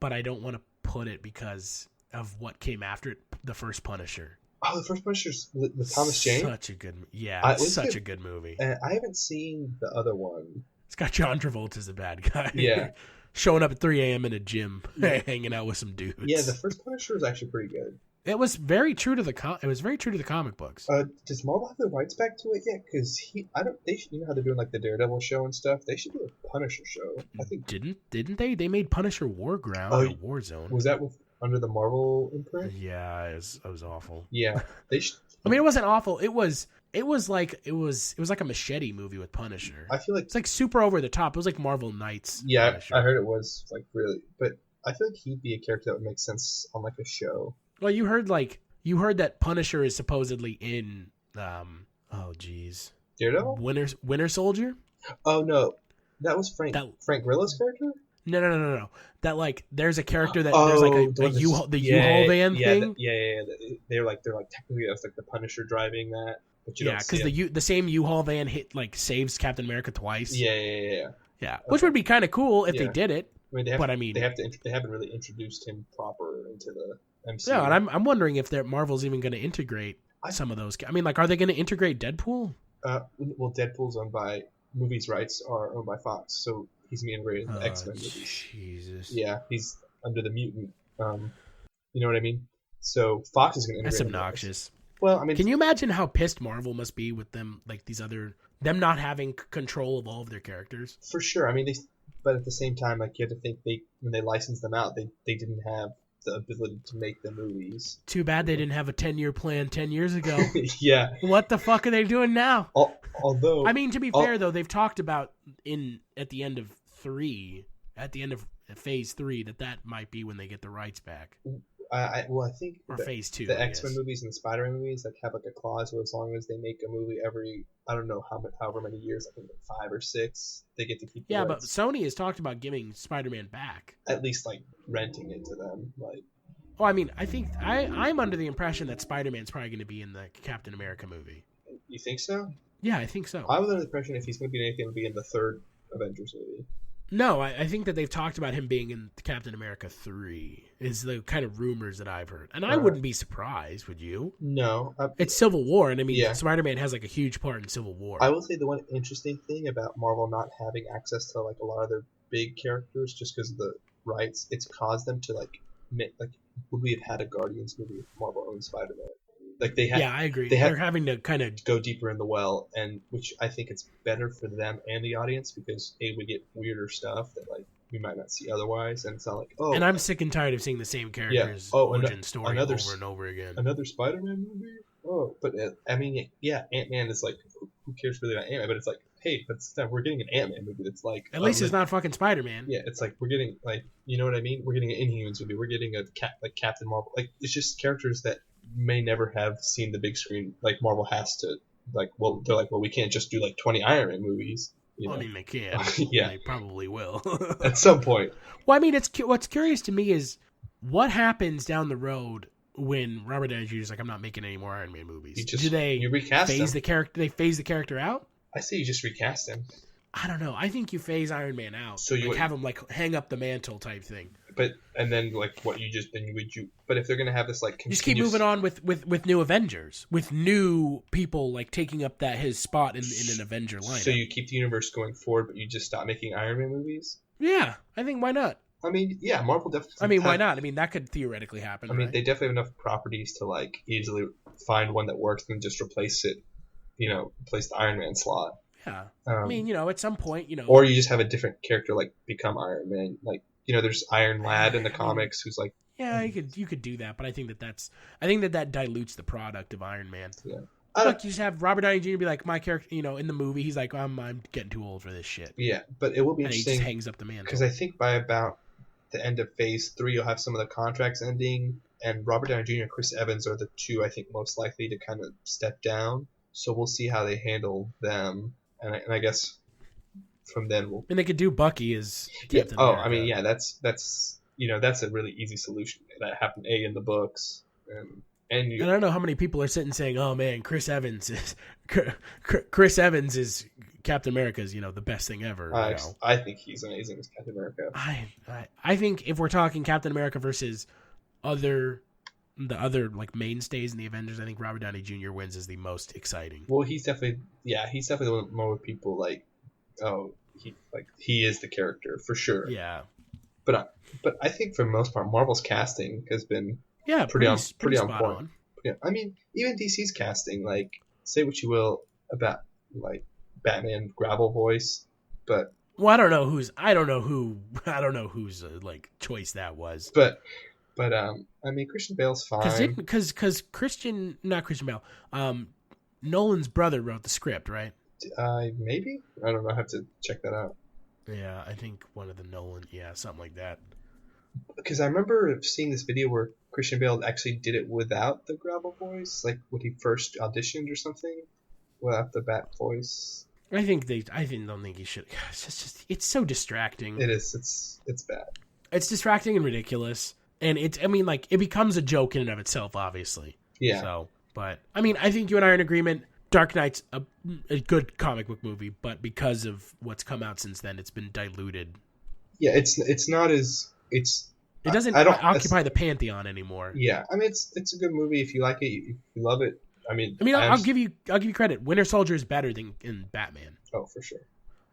but I don't want to put it because of what came after it, the first Punisher. Oh, the first Punisher's with Thomas Jane? Such a good it's such a good movie. I haven't seen the other one. It's got John Travolta as the bad guy. Yeah. Showing up at 3 a.m. in a gym, hanging out with some dudes. Yeah, the first Punisher was actually pretty good. It was very true to the comic books. Does Marvel have the rights back to it yet? Because you know how they're doing like the Daredevil show and stuff. They should do a Punisher show. I think didn't they? They made Punisher Warground or Warzone. Was that under the Marvel imprint? Yeah, it was awful. Yeah, they should. I mean, it wasn't awful. It was like a Machete movie with Punisher. I feel like it's like super over the top. It was like Marvel Knights. Yeah, Punisher. I heard it was like really, but I feel like he'd be a character that would make sense on like a show. Well, you heard that Punisher is supposedly in Daredevil? Winter Soldier? Oh no. That was Frank Grillo's character? No. That like there's a character that there's like a U-Haul van thing. They're like technically that's like the Punisher driving that. But you don't see because the same U-Haul van saves Captain America twice. Yeah. Which would be kind of cool if they did it. They haven't really introduced him proper into the MCU. Yeah, and I'm wondering if Marvel's even going to integrate some of those. I mean, like, are they going to integrate Deadpool? Well, Deadpool's movies rights are owned by Fox, so he's going to integrate in the X-Men movies. Jesus. Yeah, he's under the mutant. You know what I mean? So Fox is going to integrate. That's obnoxious. Well, I mean, can you imagine how pissed Marvel must be with them, like them not having control of all of their characters? For sure. I mean, but at the same time, like you have to think when they licensed them out, they didn't have the ability to make the movies. Too bad they didn't have a 10-year plan 10 years ago. Yeah. What the fuck are they doing now? Although, I mean, to be fair though, they've talked about at the end of phase 3 that might be when they get the rights back. I think phase 2, the X-Men movies and the Spider-Man movies like have like a clause where as long as they make a movie every I don't know however many years, I think like 5 or 6, they get to keep. Yeah, but Sony has talked about giving Spider-Man back. At least like renting it to them, like. Well, I mean, I think I'm under the impression that Spider-Man's probably going to be in the Captain America movie. You think so? Yeah, I think so. I was under the impression if he's going to be in anything, it'll be in the third Avengers movie. No, I think that they've talked about him being in Captain America 3 is the kind of rumors that I've heard. And I wouldn't be surprised, would you? No. It's Civil War, and I mean, Spider-Man has like a huge part in Civil War. I will say the one interesting thing about Marvel not having access to like a lot of their big characters just because of the rights, it's caused them to would we have had a Guardians movie if Marvel owned Spider-Man? Like they had, yeah, I agree. They're having to kind of go deeper in the well, and which I think it's better for them and the audience because we get weirder stuff that like we might not see otherwise, and it's not like And I'm sick and tired of seeing the same characters' origin story over and over again. Another Spider-Man movie? Oh, but I mean, yeah, Ant-Man is like who cares really about Ant-Man? But it's like, hey, we're getting an Ant-Man movie that's like at least it's not fucking Spider-Man. Yeah, it's like we're getting like you know what I mean? We're getting an Inhumans movie. We're getting a Captain Marvel. Like it's just characters that may never have seen the big screen like Marvel has to they're like we can't just do like 20 Iron Man movies. You know? I mean they can. Yeah, they probably will at some point. Well, I mean what's curious to me is what happens down the road when Robert Downey Jr. is like I'm not making any more Iron Man movies. Do they recast phase him? the character? They phase the character out? I say you just recast him. I don't know. I think you phase Iron Man out. So you have him like hang up the mantle type thing. But and then like what you just then would you? But if they're gonna have this like continuous... just keep moving on with new Avengers, with new people like taking up his spot in an Avenger lineup. So you keep the universe going forward, but you just stop making Iron Man movies. Yeah, I think why not? I mean, yeah, Marvel definitely. I mean, why not? I mean, that could theoretically happen. I mean, right? they definitely have enough properties to like easily find one that works and just replace it. Replace the Iron Man slot. Yeah. I mean, at some point, Or you just have a different character like become Iron Man. Like, there's Iron Lad in the comics who's like. Yeah, you could do that, but I think that dilutes the product of Iron Man. Yeah. Look, you just have Robert Downey Jr. be like, my character, in the movie, he's like, I'm getting too old for this shit. Yeah, but it will be and interesting. He just hangs up the mantle. Because I think by about the end of Phase 3, you'll have some of the contracts ending, and Robert Downey Jr. and Chris Evans are the two I think most likely to kind of step down. So we'll see how they handle them, and I guess from then we'll. And they could do Bucky as Captain America. I mean, yeah, that's a really easy solution that happened in the books, and I don't know how many people are sitting saying, "Oh man, Chris Evans is Captain America is the best thing ever." I think he's amazing as Captain America. I think if we're talking Captain America versus the other like mainstays in the Avengers, I think Robert Downey Jr. wins as the most exciting. Well, he's definitely the one more people like. Oh, he is the character for sure. Yeah, but I think for the most part, Marvel's casting has been pretty on point. Yeah, I mean, even DC's casting, like, say what you will about like Batman gravel voice, but I don't know whose like choice that was. But I mean, Christian Bale's fine. Because not Christian Bale, Nolan's brother wrote the script, right? Maybe? I don't know. I have to check that out. Yeah, I think one of the Nolan, something like that. Because I remember seeing this video where Christian Bale actually did it without the gravel voice, like when he first auditioned or something, without the bat voice. I don't think he should. It's so distracting. It is. It's bad. It's distracting and ridiculous, and it becomes a joke in and of itself, obviously. Yeah. So, but I mean, I think you and I are in agreement. Dark Knight's a good comic book movie, but because of what's come out since then, it's been diluted. Yeah, it's not as it doesn't occupy the pantheon anymore. Yeah, I mean it's a good movie if you like it, if you love it. I'll give you credit. Winter Soldier is better than Batman. Oh, for sure.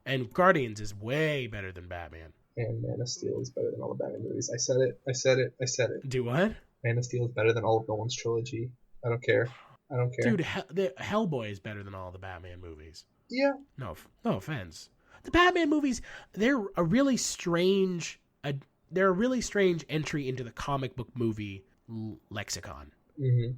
And Guardians is way better than Batman. And Man of Steel is better than all the Batman movies. I said it. Do what? Man of Steel is better than all of Nolan's trilogy. I don't care. Dude, the Hellboy is better than all the Batman movies. Yeah. No offense. The Batman movies, they're a really strange entry into the comic book movie lexicon. Mm-hmm.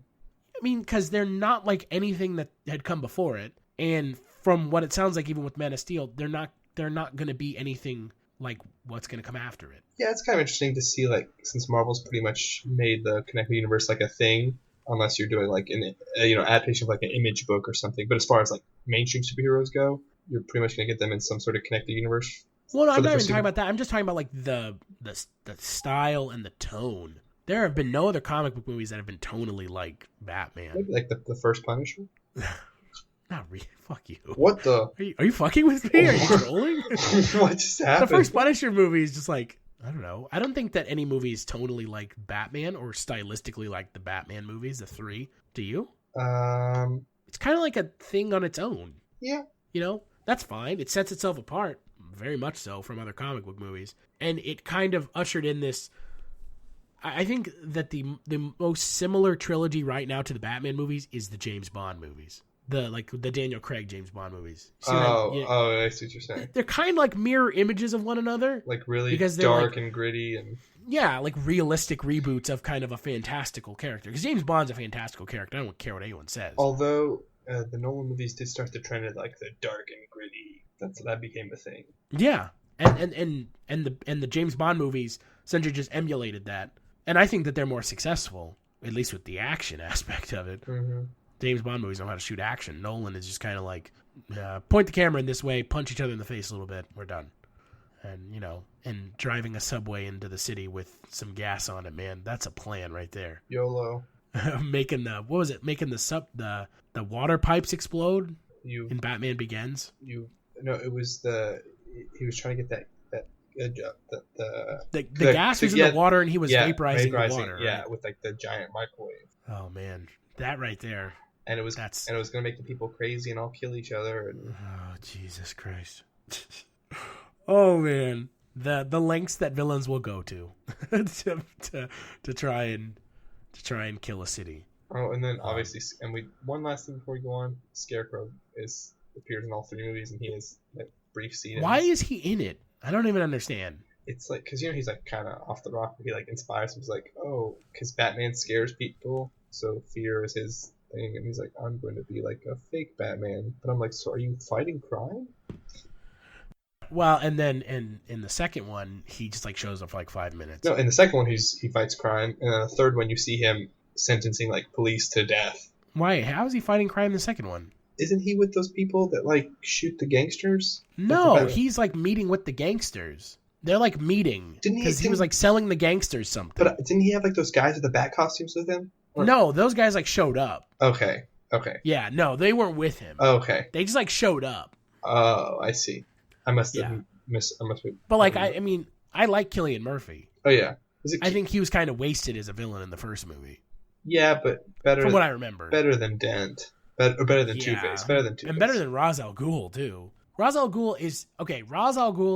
I mean, because they're not like anything that had come before it, and from what it sounds like, even with Man of Steel, they're not going to be anything like what's going to come after it. Yeah, it's kind of interesting to see, like, since Marvel's pretty much made the connected universe like a thing. Unless you're doing like an adaptation of like an Image book or something, but as far as like mainstream superheroes go, you're pretty much gonna get them in some sort of connected universe. Well, no, I'm not even talking about that. I'm just talking about like the style and the tone. There have been no other comic book movies that have been tonally like Batman. Maybe like the first Punisher. Not really. Fuck you. What the? Are you fucking with me? Are you trolling? What just happened? The first Punisher movie is just like. I don't know. I don't think that any movie is tonally like Batman or stylistically like the Batman movies, the three. Do you? It's kind of like a thing on its own. Yeah. That's fine. It sets itself apart, very much so, from other comic book movies. And it kind of ushered in this... I think that the most similar trilogy right now to the Batman movies is the James Bond movies. The Daniel Craig James Bond movies. I see what you're saying. They're kind of like mirror images of one another. Like really dark and gritty and... Yeah, like realistic reboots of kind of a fantastical character. Because James Bond's a fantastical character. I don't care what anyone says. Although the Nolan movies did start to trend at like the dark and gritty. That became a thing. Yeah, and the James Bond movies essentially just emulated that. And I think that they're more successful, at least with the action aspect of it. Mm-hmm. James Bond movies know how to shoot action. Nolan is just kind of like, point the camera in this way, punch each other in the face a little bit, we're done. And, and driving a subway into the city with some gas on it, man, that's a plan right there. YOLO. Making the water pipes explode in Batman Begins. It was he was trying to get the gas was in the water and he was vaporizing the water. Yeah, right? with like the giant microwave. Oh man, that right there. And it was going to make the people crazy and all kill each other. Oh, Jesus Christ. Oh, man. the lengths that villains will go to to try and kill a city. Oh, and then obviously, one last thing before we go on, Scarecrow appears in all 3 movies, and he has like brief scenes. Why is he in it? I don't even understand. It's like, because he's like kind of off the rock. He like inspires him. He's like, oh, because Batman scares people, so fear is his thing, and he's like, I'm going to be like a fake Batman. But I'm like, so are you fighting crime? Well, and then in the second one, he just like shows up for like 5 minutes. No, in the second one, he fights crime, and in the third one, you see him sentencing like police to death. Why? How is he fighting crime in the second one? Isn't he with those people that like shoot the gangsters? No, he's like meeting with the gangsters. They're like meeting because he was like selling the gangsters something. But didn't he have like those guys with the bat costumes with him? Or... No, those guys like showed up. Okay. Yeah, no, they weren't with him. Okay. They just like showed up. Oh, I see. I must have But like, I mean, I like Cillian Murphy. Oh yeah. I think he was kind of wasted as a villain in the first movie. Yeah, but better from what I remember. Better than Dent. Better than Two-Face. Better than Two-Face. And better than Ra's al Ghul too. Ra's al Ghul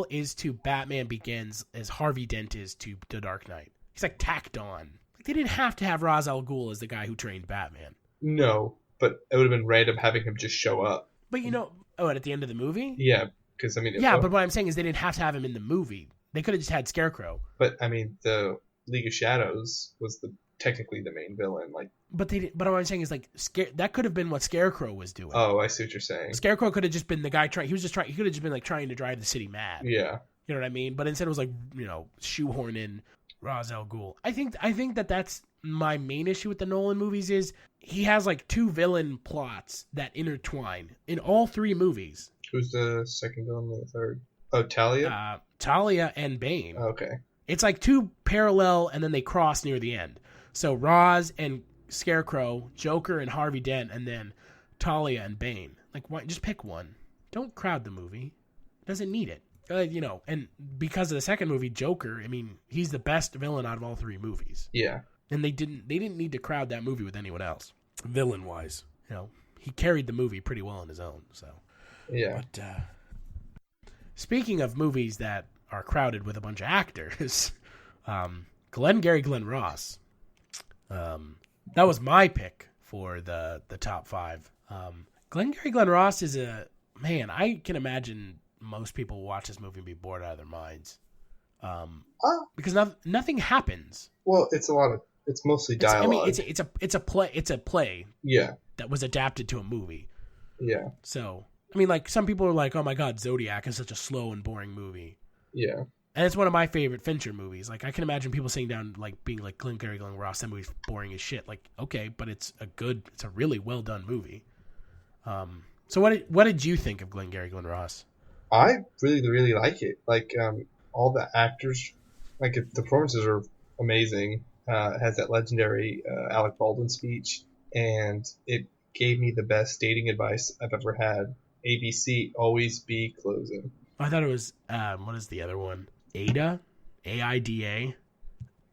is to Batman Begins as Harvey Dent is to The Dark Knight. He's like tacked on. Like, they didn't have to have Ra's al Ghul as the guy who trained Batman. No, but it would have been random having him just show up. But at the end of the movie? Yeah, because I mean... but what I'm saying is they didn't have to have him in the movie. They could have just had Scarecrow. But, I mean, the League of Shadows was technically the main villain. But what I'm saying is like that could have been what Scarecrow was doing. Oh, I see what you're saying. Scarecrow could have just been the guy he could have just been like trying to drive the city mad. Yeah. You know what I mean? But instead it was like, shoehorn in Ra's al Ghul. I think that's my main issue with the Nolan movies is he has like 2 villain plots that intertwine in all 3 movies. Who's the second villain and the third? Oh, Talia? Talia and Bane. Okay. It's like 2 parallel and then they cross near the end. So Ra's and Scarecrow, Joker and Harvey Dent, and then Talia and Bane. Like, why? Just pick one. Don't crowd the movie. Doesn't need it. And because of the second movie, Joker, I mean, he's the best villain out of all 3 movies. Yeah. And they didn't need to crowd that movie with anyone else, villain wise. He carried the movie pretty well on his own. So. Yeah. But speaking of movies that are crowded with a bunch of actors, Glengarry Glen Ross. That was my pick for the top 5. Glengarry Glen Ross is I can imagine most people watch this movie and be bored out of their minds. Because nothing happens. Well, it's mostly dialogue. It's a play. Yeah. That was adapted to a movie. Yeah. So, I mean, like, some people are like, oh my God, Zodiac is such a slow and boring movie. Yeah. And it's one of my favorite Fincher movies. Like, I can imagine people sitting down, like, being like, Glengarry Glen Ross, that movie's boring as shit. Like, okay, but it's a really well done movie. So what did you think of Glengarry Glen Ross? I really, really like it. Like, all the actors, like, the performances are amazing. It has that legendary Alec Baldwin speech, and it gave me the best dating advice I've ever had. ABC, always be closing. I thought it was, what is the other one? AIDA? AIDA?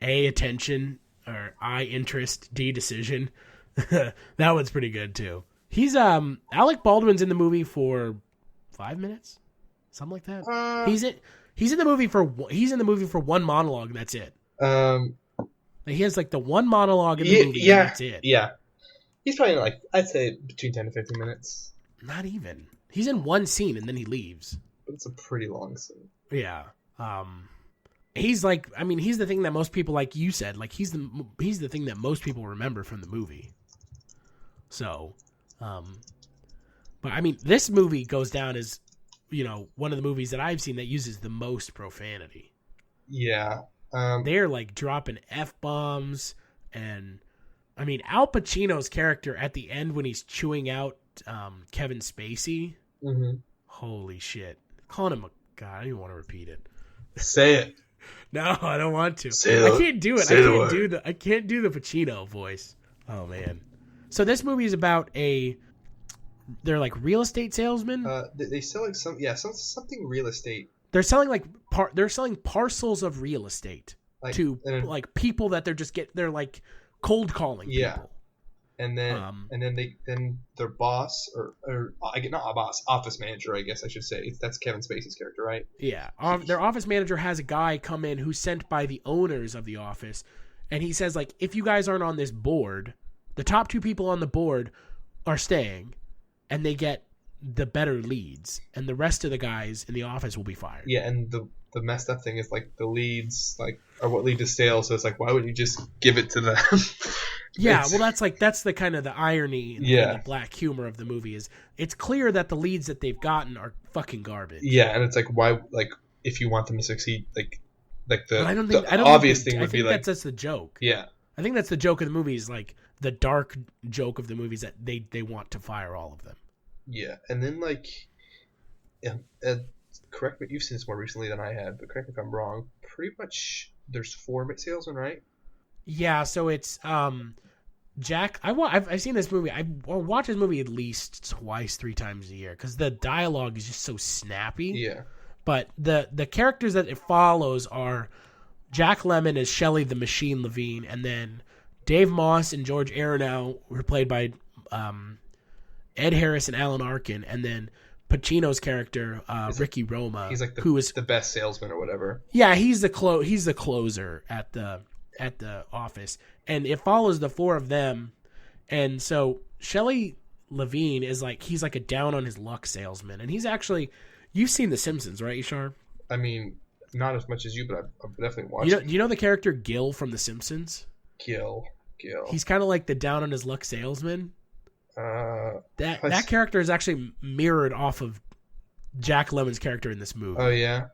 A, attention, or I, interest, D, decision. That one's pretty good, too. He's, Alec Baldwin's in the movie for 5 minutes? Something like that? He's in the movie for one monologue, and that's it. He has, like, the one monologue in the movie, and that's it. Yeah. He's probably, like, I'd say between 10 to 15 minutes. Not even. He's in one scene, and then he leaves. But it's a pretty long scene. Yeah. He's like, I mean, he's the thing that most people, like you said, like he's the thing that most people remember from the movie. So, but I mean, this movie goes down as, one of the movies that I've seen that uses the most profanity. Yeah. They're like dropping F-bombs, and I mean, Al Pacino's character at the end when he's chewing out Kevin Spacey. Mm-hmm. Holy shit. Calling him a god. I don't even want to repeat it. Say it. No, I don't want to. I can't do it. I can't do the Pacino voice. Oh man. So this movie is about they're like real estate salesmen. They sell like something real estate. They're selling they're selling parcels of real estate to like people that they're like cold calling people. And then their boss or I get not a boss, office manager, I guess I should say. That's Kevin Spacey's character, right? Yeah. Their office manager has a guy come in who's sent by the owners of the office, and he says, like, if you guys aren't on this board, the top 2 people on the board are staying, and they get the better leads, and the rest of the guys in the office will be fired. Yeah, and the messed up thing is, like, the leads, like, are what lead to sales, so it's like, why wouldn't you just give it to them? Yeah, well, that's the kind of the irony and the black humor of the movie is it's clear that the leads that they've gotten are fucking garbage. Yeah, and it's like, why, like, if you want them to succeed, like the obvious thing would be like... I think that's the joke. Yeah. I think that's the joke of the movie is, like, the dark joke of the movie is that they want to fire all of them. Yeah, and then, like, correct me, you've seen this more recently than I had, but correct me if I'm wrong, pretty much there's 4 salesmen, right? Yeah, so it's Jack. I've seen this movie. I watch this movie at least twice, 3 times a year because the dialogue is just so snappy. Yeah. But the characters that it follows are Jack Lemmon as Shelley the Machine Levine, and then Dave Moss and George Aronow were played by Ed Harris and Alan Arkin, and then Pacino's character Ricky Roma. He's like who is the best salesman or whatever. Yeah, he's the closer at the office, and it follows the 4 of them. And so Shelley Levine is like, he's like a down on his luck salesman, and he's actually, you've seen The Simpsons, right, Yashar? I mean, not as much as you, but I've definitely watched it. You know the character Gil from The Simpsons? Gil. He's kind of like the down on his luck salesman. That character is actually mirrored off of Jack Lemmon's character in this movie. Oh yeah,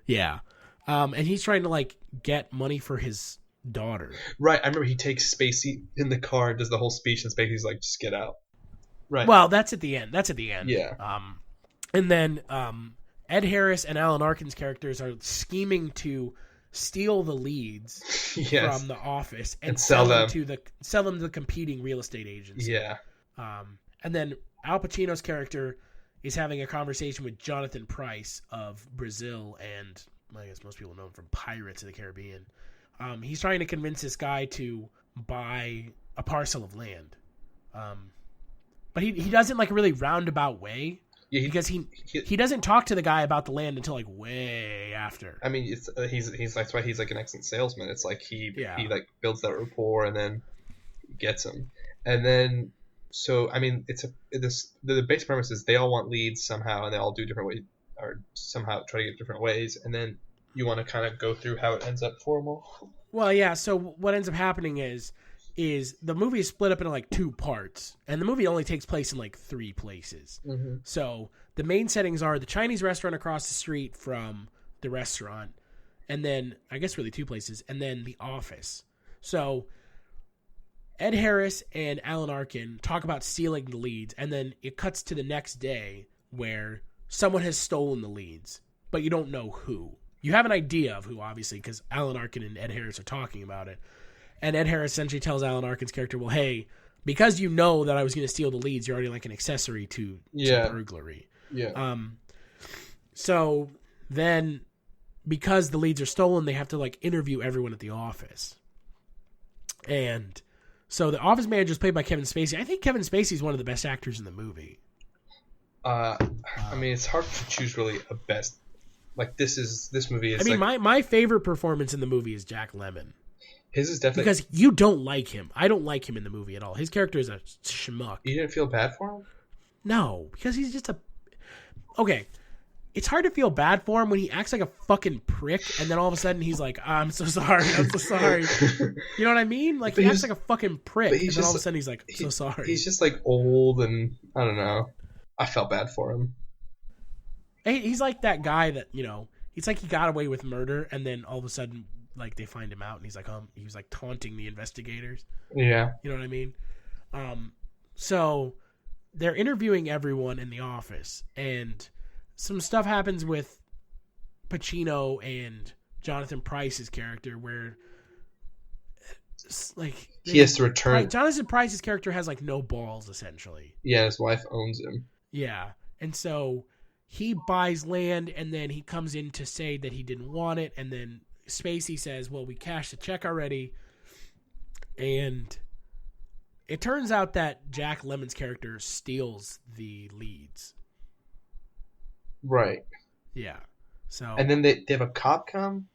yeah. And he's trying to like get money for his daughter. Right. I remember he takes Spacey in the car and does the whole speech, and Spacey's like, "Just get out." Right. Well, that's at the end. Yeah. And then Ed Harris and Alan Arkin's characters are scheming to steal the leads from the office and sell them to the competing real estate agents. Yeah. And then Al Pacino's character is having a conversation with Jonathan Pryce of Brazil, and I guess most people know him from Pirates of the Caribbean. He's trying to convince this guy to buy a parcel of land. But he does it in like a really roundabout way. Yeah, because he doesn't talk to the guy about the land until like way after. I mean, it's that's why he's like an excellent salesman. It's like he like builds that rapport and then gets him. And then so I mean, the base premise is they all want leads somehow, and they all do different ways, or somehow try to get different ways, and then you want to kind of go through how it ends up formal. Well, yeah. So what ends up happening is the movie is split up into like 2 parts, and the movie only takes place in like 3 places. Mm-hmm. So the main settings are the Chinese restaurant across the street from the restaurant, and then I guess really 2 places, and then the office. So Ed Harris and Alan Arkin talk about stealing the leads, and then it cuts to the next day where someone has stolen the leads, but you don't know who. You have an idea of who, obviously, because Alan Arkin and Ed Harris are talking about it. And Ed Harris essentially tells Alan Arkin's character, well, hey, because you know that I was going to steal the leads, you're already like an accessory to burglary. Yeah. So then, because the leads are stolen, they have to like interview everyone at the office. And so the office manager is played by Kevin Spacey. I think Kevin Spacey is one of the best actors in the movie. I mean, it's hard to choose really a best. Like this movie is. I mean, my favorite performance in the movie is Jack Lemmon. His is definitely because you don't like him. I don't like him in the movie at all. His character is a schmuck. You didn't feel bad for him? No, because he's just okay. It's hard to feel bad for him when he acts like a fucking prick, and then all of a sudden he's like, "I'm so sorry, I'm so sorry." You know what I mean? Like he acts like a fucking prick, and then all of a sudden he's like, "I'm so sorry." He's just like old, and I don't know. I felt bad for him. He's like that guy that it's like he got away with murder, and then all of a sudden, like they find him out, and he's like, he was like taunting the investigators. Yeah, you know what I mean. So they're interviewing everyone in the office, and some stuff happens with Pacino and Jonathan Pryce's character, where like he has to return. Jonathan Pryce's character has like no balls, essentially. Yeah, his wife owns him. Yeah, and so he buys land, and then he comes in to say that he didn't want it, and then Spacey says, well, we cashed the check already, and it turns out that Jack Lemmon's character steals the leads. Right. Yeah. So. And then they have a cop come?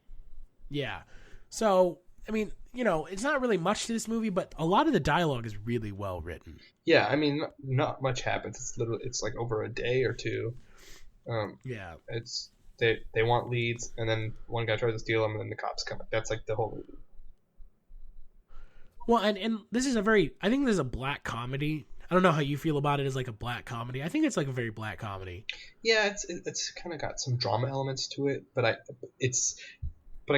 Yeah. So, I mean, you know, it's not really much to this movie, but a lot of the dialogue is really well written. Yeah, I mean, not much happens. It's like over a day or two. Yeah. It's they want leads, and then one guy tries to steal them, and then the cops come. That's like the whole movie. Well, and this is I think this is a black comedy. I don't know how you feel about it as like a black comedy. I think it's like a very black comedy. Yeah, it's kind of got some drama elements to it, but I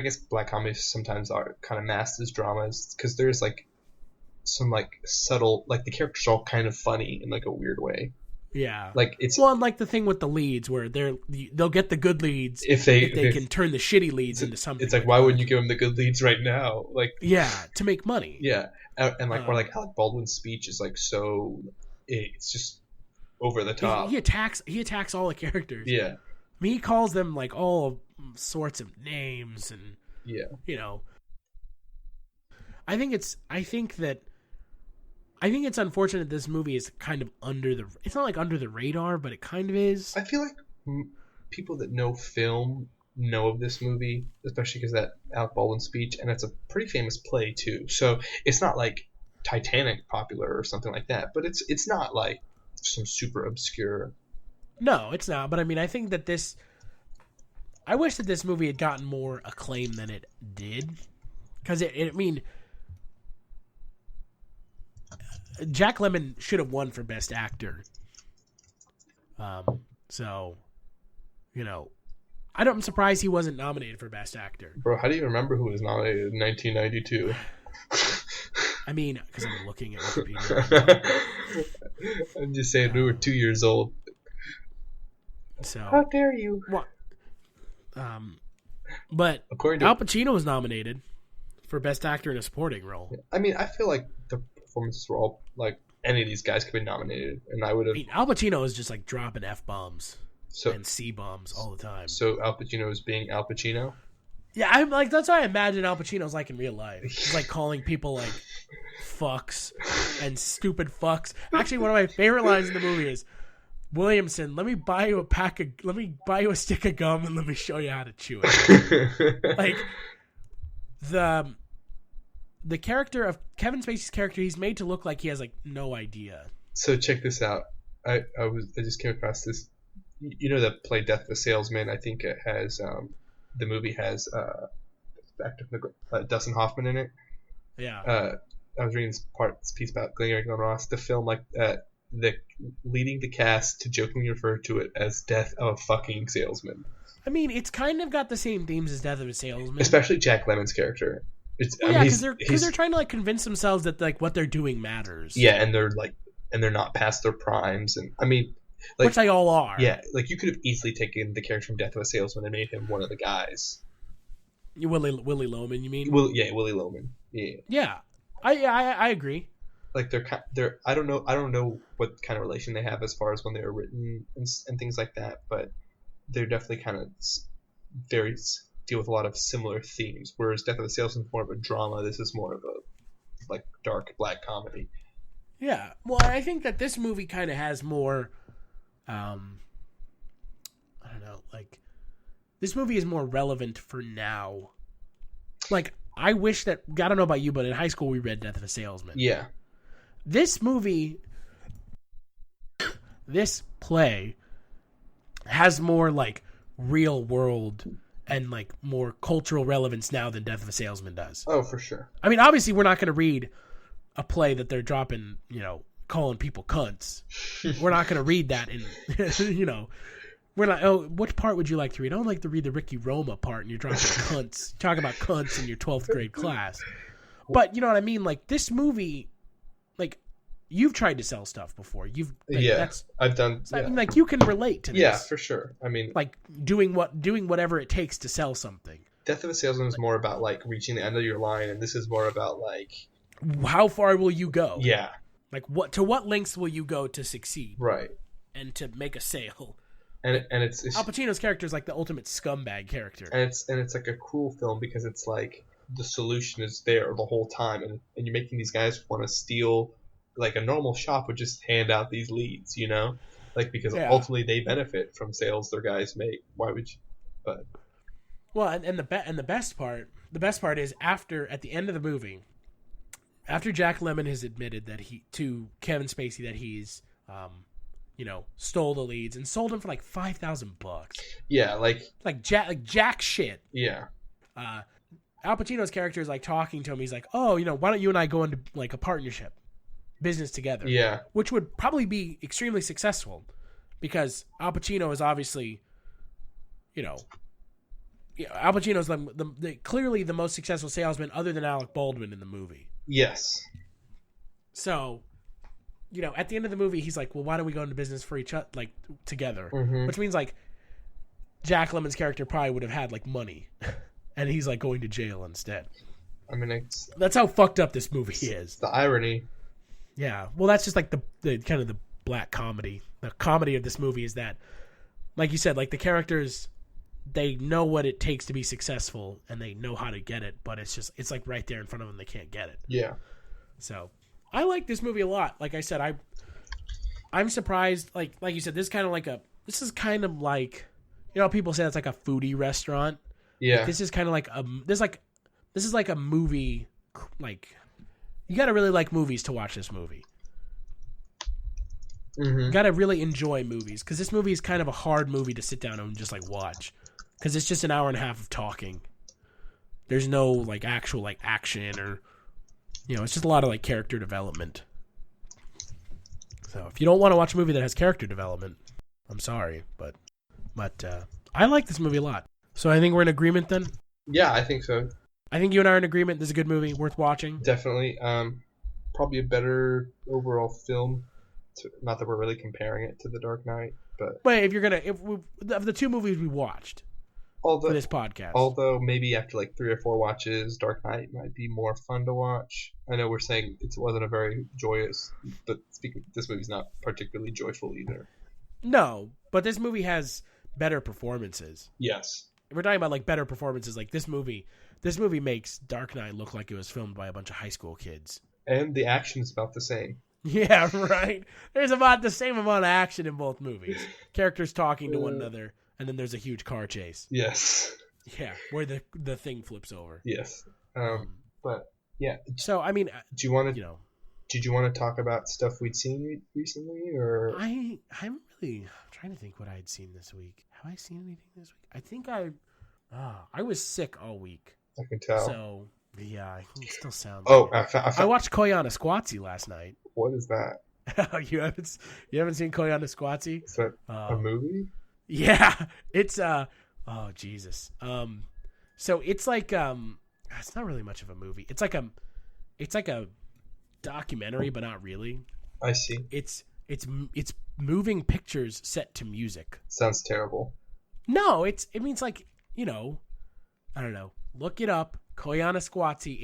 guess black comedies sometimes are kind of masked as dramas because there's like some like subtle, like the characters are all kind of funny in like a weird way. Yeah, like it's like the thing with the leads where they'll get the good leads if they can turn the shitty leads into something. It's like why wouldn't you give them the good leads right now? Like to make money. Yeah, and like or like Alec Baldwin's speech is like so it's just over the top. He attacks all the characters. Yeah, I mean, he calls them like all sorts of names and you know. I think it's unfortunate this movie is kind of it's not like under the radar, but it kind of is. I feel like people that know film know of this movie, especially because that Alec Baldwin speech, and it's a pretty famous play too. So it's not like Titanic popular or something like that, but it's not like some super obscure. No, it's not. But I mean, I think that I wish that this movie had gotten more acclaim than it did, because I mean, Jack Lemmon should have won for Best Actor. So, you know, I'm surprised he wasn't nominated for Best Actor. Bro, how do you remember who was nominated in 1992? I mean, because I'm looking at Wikipedia. I'm just saying, we were 2 years old. So how dare you? Well, but Al Pacino was nominated for Best Actor in a Supporting Role. I mean, I feel like the performances were all like any of these guys could be nominated, and I would have. I mean, Al Pacino is just like dropping F-bombs and C-bombs all the time. So Al Pacino is being Al Pacino. Yeah, I'm like that's what I imagine Al Pacino's like in real life. He's like calling people like fucks and stupid fucks. Actually, one of my favorite lines in the movie is, Williamson, let me buy you a stick of gum and let me show you how to chew it. Like the character of Kevin Spacey's character, he's made to look like he has like no idea. So check this out. I just came across this. You know that play Death of a Salesman? I think it has the movie has Dustin Hoffman in it. Yeah. I was reading this piece about Glengarry Glen Ross. The film leading the cast to jokingly refer to it as Death of a Fucking Salesman. I mean, it's kind of got the same themes as Death of a Salesman. Especially Jack Lemmon's character. Because they're trying to like convince themselves that like what they're doing matters. Yeah, and they're not past their primes, and I mean, like, which they all are. Yeah, like you could have easily taken the character from Death of a Salesman and made him one of the guys. Willie Loman, you mean? Willie Loman. Yeah. Yeah, I agree. Like they're I don't know what kind of relation they have as far as when they were written and things like that, but they're definitely kind of deal with a lot of similar themes. Whereas Death of a Salesman is more of a drama. This is more of a like dark black comedy. Yeah. Well, I think that this movie kind of has more. I don't know. Like this movie is more relevant for now. Like I wish that I don't know about you, but in high school we read Death of a Salesman. Yeah. This movie, this play, has more like real world and like more cultural relevance now than Death of a Salesman does. Oh, for sure. I mean, obviously, we're not going to read a play that they're dropping, calling people cunts. We're not going to read that in, we're not. Oh, which part would you like to read? I would like to read the Ricky Roma part, and you're dropping cunts, talking about cunts in your 12th grade class. But you know what I mean? Like this movie. Like, you've tried to sell stuff before. I've done. I mean, like you can relate to this. Yeah, for sure. I mean, like doing whatever it takes to sell something. Death of a Salesman is more about like reaching the end of your line, and this is more about like how far will you go? Yeah. Like to what lengths will you go to succeed? Right. And to make a sale. And it's Al Pacino's character is like the ultimate scumbag character. And it's like a cool film because it's like the solution is there the whole time, and you're making these guys want to steal like a normal shop would just hand out these leads, you know, like because Yeah. ultimately they benefit from sales their guys make. Why would you? But Well, and the best part is at the end of the movie, after Jack Lemmon has admitted to Kevin Spacey that he's stole the leads and sold them for like $5,000. yeah, like Jack shit. yeah, Al Pacino's character is like talking to him. He's like, "Oh, why don't you and I go into like a partnership business together?" yeah, Which would probably be extremely successful because Al Pacino is obviously, Al Pacino's clearly the most successful salesman other than Alec Baldwin in the movie. yes, So, at the end of the movie, he's like, "Well, why don't we go into business for each other, like together?" Mhm. Which means like Jack Lemmon's character probably would have had like money, and he's like going to jail instead. I mean, it's That's how fucked up this movie is. the irony. Yeah. Well, that's just like the kind of the black comedy. The comedy of this movie is that, like you said, like the characters, they know what it takes to be successful and they know how to get it, but it's like right there in front of them. They can't get it. Yeah, So I like this movie a lot. Like I said, I'm surprised. Like you said, this is kind of like, people say it's like a foodie restaurant. yeah, This is kind of like this is like a movie. Like you got to really like movies to watch this movie. mhm, You got to really enjoy movies because this movie is kind of a hard movie to sit down and just like watch because it's just an hour and a half of talking. There's no like actual like action or it's just a lot of like character development. So if you don't want to watch a movie that has character development, I'm sorry, but I like this movie a lot. So I think we're in agreement then. yeah. I think so. I think you and I are in agreement. This is a good movie, worth watching. Definitely. Probably a better overall film. Not that we're really comparing it to The Dark Knight, but Of the two movies we watched although for this podcast, maybe after like 3 or 4 watches, Dark Knight might be more fun to watch. I know we're saying it wasn't a very joyous, but this movie's not particularly joyful either. no, but this movie has better performances. Yes. If we're talking about like better performances, like this movie makes Dark Knight look like it was filmed by a bunch of high school kids. And the action is about the same. Yeah, right. There's about the same amount of action in both movies. Characters talking to one another, and then there's a huge car chase. Yes. Yeah, where the thing flips over. Yes. But yeah. So I mean, Do you want to? Did you want to talk about stuff we'd seen recently, or? I'm really trying to think what I had seen this week. Have I seen anything this week? I think I was sick all week. I can tell. So yeah, it still sounds. Oh, like I watched Koyana Squatzy last night. What is that? You haven't seen Koyana Squatzy? Is that a movie? Yeah, it's oh Jesus. So it's like it's not really much of a movie. It's like a documentary, but not really. I see. It's moving pictures set to music. Sounds terrible. No, it means like, I don't know. Look it up. Koyana Squatzy.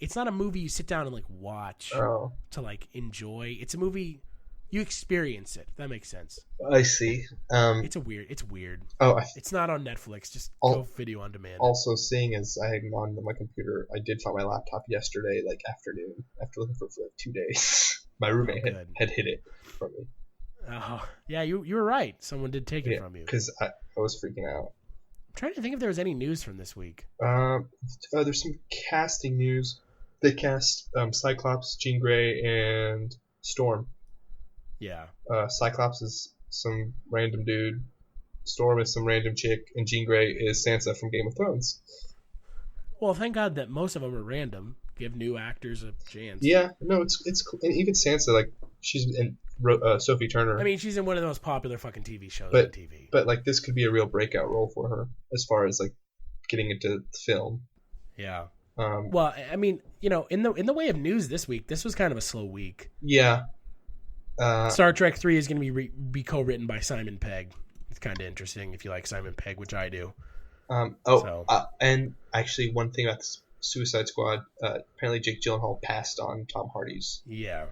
It's not a movie you sit down and like watch to like enjoy. It's a movie you experience it. If that makes sense. I see. It's weird. Oh, it's not on Netflix. Just go video on demand. Also, seeing as I had on my computer, I did find my laptop yesterday, like afternoon, after looking for it for like 2 days. My roommate had hid it from me. Oh, yeah, you were right. Someone did take it from you. Because I was freaking out. I'm trying to think if there was any news from this week. There's some casting news. They cast Cyclops, Jean Grey, and Storm. Yeah. Cyclops is some random dude. Storm is some random chick, and Jean Grey is Sansa from Game of Thrones. Well, thank God that most of them are random. Give new actors a chance. Yeah, no, it's cool. And even Sansa, like she's in Sophie Turner. I mean, she's in one of the most popular fucking TV shows on TV. But like, this could be a real breakout role for her as far as like getting into film. Yeah. Well, I mean, in the way of news this week, this was kind of a slow week. Yeah. Star Trek 3 is going to be co-written by Simon Pegg. It's kind of interesting if you like Simon Pegg, which I do. And actually, one thing about Suicide Squad, apparently Jake Gyllenhaal passed on Tom Hardy's. Yeah.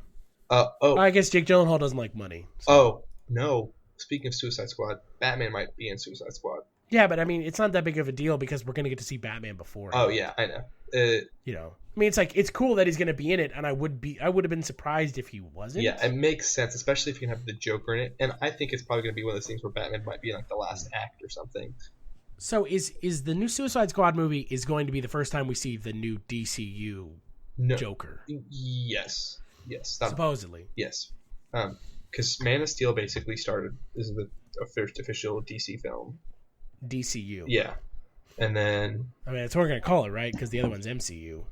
I guess Jake Gyllenhaal doesn't like money. So. Oh, no. Speaking of Suicide Squad, Batman might be in Suicide Squad. Yeah, but I mean, it's not that big of a deal because we're going to get to see Batman before. Oh yeah, I know. You know, I mean, it's cool that he's going to be in it, and I would have been surprised if he wasn't. Yeah, it makes sense, especially if you can have the Joker in it. And I think it's probably going to be one of those things where Batman might be in like the last act or something. So is the new Suicide Squad movie is going to be the first time we see the new DCU Joker? Yes. Supposedly. Yes. Because Man of Steel basically started is the first official DC film. DCU. Yeah. And then... I mean, that's what we're going to call it, right? Because the other one's MCU.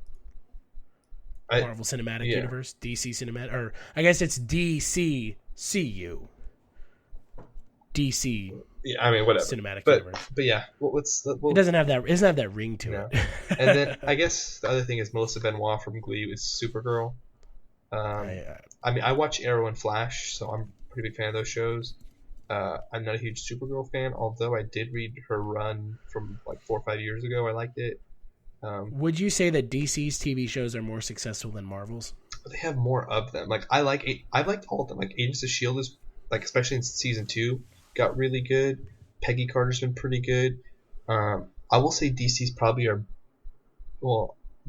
Marvel Cinematic Universe. DC Cinematic... Or, I guess it's DCCU. DC... Yeah, I mean, whatever. Cinematic Universe. But yeah, it doesn't have that ring to it. And then, I guess the other thing is Melissa Benoit from Glee was Supergirl. I mean, I watch Arrow and Flash, so I'm a pretty big fan of those shows. I'm not a huge Supergirl fan, although I did read her run from like 4 or 5 years ago. I liked it. Would you say that DC's TV shows are more successful than Marvel's? They have more of them. Like I've liked all of them. Like Agents of S.H.I.E.L.D. is like, especially in season 2, got really good. Peggy Carter's been pretty good. I will say DC's probably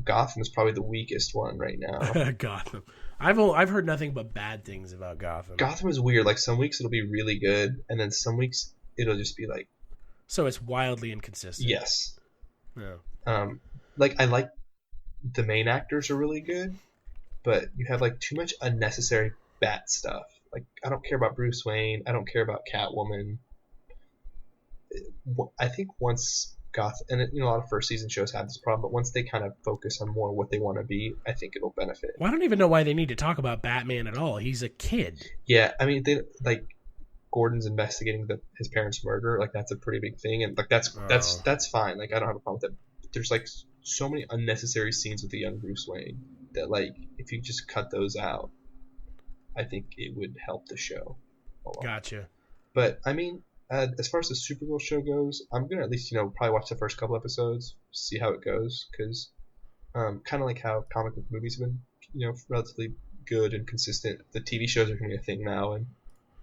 Gotham is probably the weakest one right now. Gotham. I've heard nothing but bad things about Gotham. Gotham is weird. Like some weeks it'll be really good, and then some weeks it'll just be like. So it's wildly inconsistent. Yes. Yeah. Like I like the main actors are really good, but you have like too much unnecessary Bat stuff. Like I don't care about Bruce Wayne. I don't care about Catwoman. I think once Gotham, and a lot of first season shows have this problem, but once they kind of focus on more what they want to be, I think it'll benefit. Well, I don't even know why they need to talk about Batman at all. He's a kid. Yeah, I mean, Gordon's investigating his parents' murder. Like that's a pretty big thing, and like that's fine. Like I don't have a problem with that. But there's like so many unnecessary scenes with the young Bruce Wayne that like if you just cut those out, I think it would help the show a lot. Gotcha. But I mean. As far as the Supergirl show goes, I'm gonna at least probably watch the first couple episodes, see how it goes, because kind of like how comic book movies have been, relatively good and consistent. The TV shows are gonna be a thing now,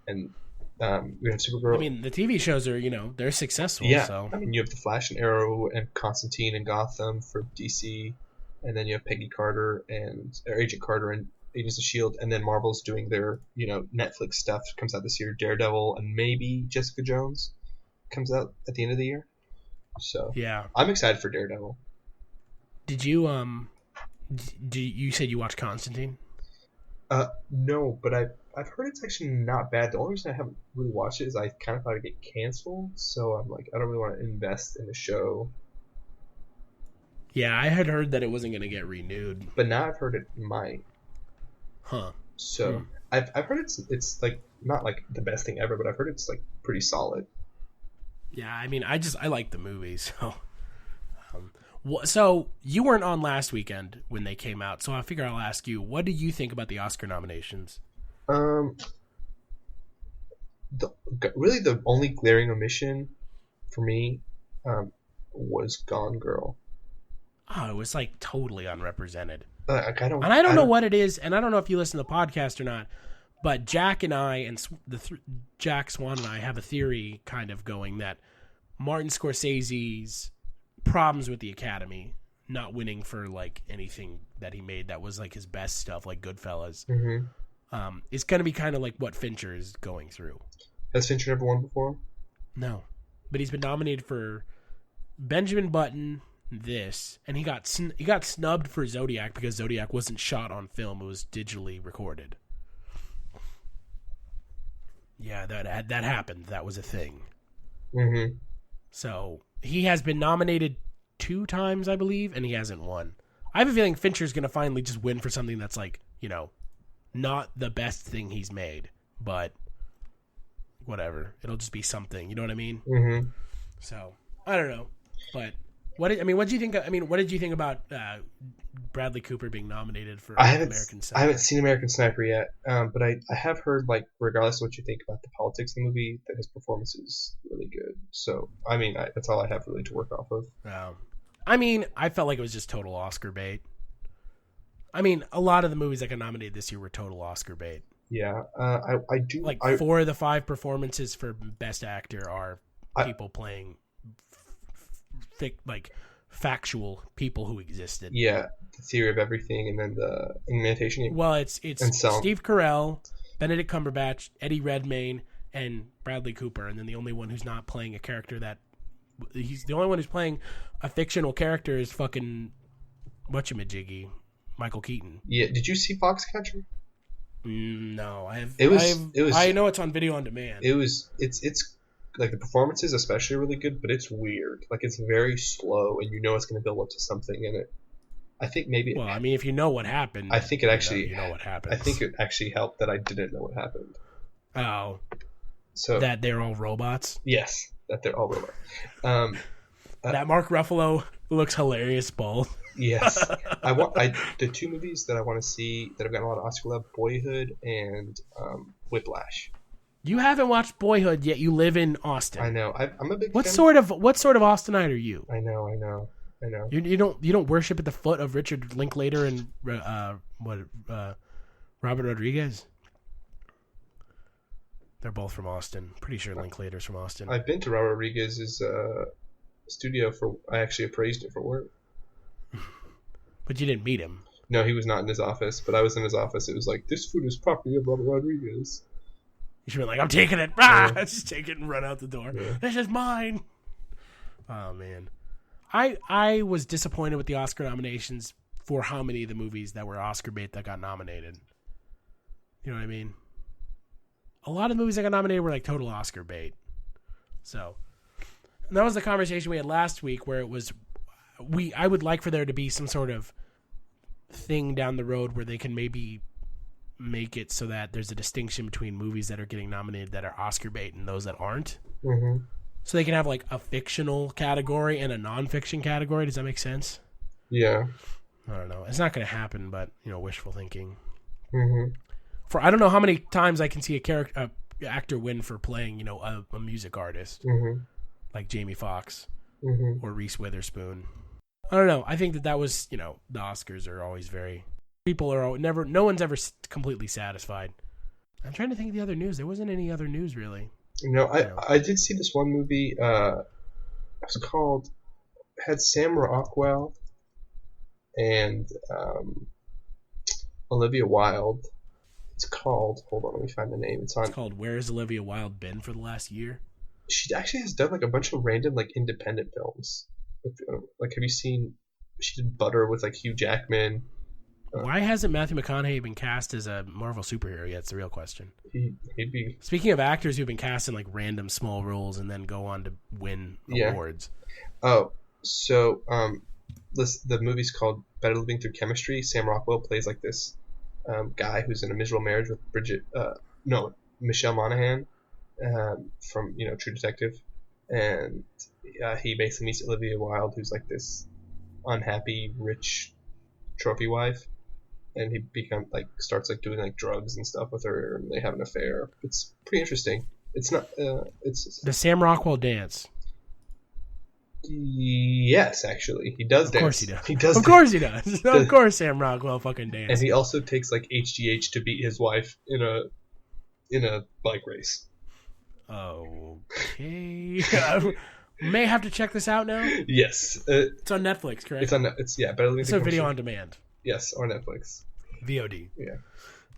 and we have Supergirl. I mean, the TV shows are they're successful. Yeah, so. I mean you have the Flash and Arrow and Constantine and Gotham for DC, and then you have Agent Carter and Agents of S.H.I.E.L.D. and then Marvel's doing their Netflix stuff comes out this year. Daredevil and maybe Jessica Jones comes out at the end of the year. So yeah, I'm excited for Daredevil. Did you you said you watched Constantine? No, but I've heard it's actually not bad. The only reason I haven't really watched it is I kind of thought it'd get canceled, so I'm like I don't really want to invest in the show. Yeah, I had heard that it wasn't going to get renewed, but now I've heard it might. Huh. So I've heard it's like not like the best thing ever, but I've heard it's like pretty solid. Yeah, I mean, I like the movie, so. So you weren't on last weekend when they came out, so I figure I'll ask you, what do you think about the Oscar nominations? Really the only glaring omission for me was Gone Girl. Oh, it was like totally unrepresented. I don't know what it is, and I don't know if you listen to the podcast or not, but Jack and I and Jack Swan and I have a theory kind of going that Martin Scorsese's problems with the Academy, not winning for like anything that he made that was like his best stuff, like Goodfellas, is going to be kind of like what Fincher is going through. Has Fincher ever won before? No, but he's been nominated for Benjamin Button. And he got snubbed for Zodiac because Zodiac wasn't shot on film; it was digitally recorded. Yeah, that happened. That was a thing. Mm-hmm. So he has been nominated 2 times, I believe, and he hasn't won. I have a feeling Fincher's going to finally just win for something that's like not the best thing he's made, but whatever. It'll just be something. You know what I mean? Mm-hmm. So I don't know, but. What did you think? What did you think about Bradley Cooper being nominated for American Sniper? I haven't seen American Sniper yet, but I have heard, like, regardless of what you think about the politics of the movie, that his performance is really good. So, I mean, that's all I have really to work off of. I mean, I felt like it was just total Oscar bait. I mean, a lot of the movies that got nominated this year were total Oscar bait. Yeah, I do. Like 4 of the 5 performances for Best Actor are people playing factual people who existed. Yeah, the theory of everything, and then the imitation. Well, it's Steve Carell, Benedict Cumberbatch, Eddie Redmayne, and Bradley Cooper, and then the only one who's not playing a character he's the only one who's playing a fictional character is fucking whatchamajiggy, Michael Keaton. Yeah, did you see Foxcatcher? No, I know it's on video on demand. It's like the performances especially really good, but it's weird. Like it's very slow, and it's going to build up to something in it. I think maybe. Well, I mean, if you know what happened, I think it actually. You know what happened. I think it actually helped that I didn't know what happened. Oh, so that they're all robots. Yes, that they're all robots. That Mark Ruffalo looks hilarious, bald. Yes, the two movies that I want to see that have gotten a lot of Oscar love: Boyhood and Whiplash. You haven't watched Boyhood yet. You live in Austin. I know. I'm a big. What fan. sort of Austinite are you? I know. You don't worship at the foot of Richard Linklater and Robert Rodriguez. They're both from Austin. Pretty sure Linklater's from Austin. I've been to Robert Rodriguez's studio I actually appraised it for work. But you didn't meet him. No, he was not in his office, but I was in his office. It was like, this food is property of Robert Rodriguez. You should be like, I'm taking it. Just take it and run out the door. Yeah. This is mine. Oh, man. I was disappointed with the Oscar nominations for how many of the movies that were Oscar bait that got nominated. You know what I mean? A lot of movies that got nominated were like total Oscar bait. So, and that was the conversation we had last week where it was, I would like for there to be some sort of thing down the road where they can maybe make it so that there's a distinction between movies that are getting nominated that are Oscar bait and those that aren't. Mm-hmm. So they can have like a fictional category and a non-fiction category. Does that make sense? Yeah. I don't know. It's not going to happen, but wishful thinking. Mm-hmm. I don't know how many times I can see a actor win for playing a music artist, mm-hmm. like Jamie Foxx mm-hmm. or Reese Witherspoon. I don't know. I think that was the Oscars are always no one's ever completely satisfied. I'm trying to think of the other news. There wasn't any other news really. I did see this one movie. It was had Sam Rockwell and Olivia Wilde. It's called, hold on, let me find the name. It's called Where Has Olivia Wilde Been for the Last Year? She actually has done like a bunch of random like independent films. Like, have you seen? She did Butter with like Hugh Jackman. Why hasn't Matthew McConaughey been cast as a Marvel superhero yet? That's the real question. He'd be. Speaking of actors who've been cast in like random small roles and then go on to win awards. Oh, so the movie's called Better Living Through Chemistry. Sam Rockwell plays like this guy who's in a miserable marriage with Michelle Monaghan from True Detective, and he basically meets Olivia Wilde, who's like this unhappy rich trophy wife, and he starts doing like drugs and stuff with her, and they have an affair. It's pretty interesting. It's not it's the Sam Rockwell dance. Yes, actually, he does dance. Of course he does. He does. Of course he does. Of course, Sam Rockwell fucking dances. And he also takes like HGH to beat his wife in a bike race. Okay. May have to check this out now. Yes, it's on Netflix, correct? It's Better Living. It's a video on demand. Yes, or Netflix. VOD. Yeah.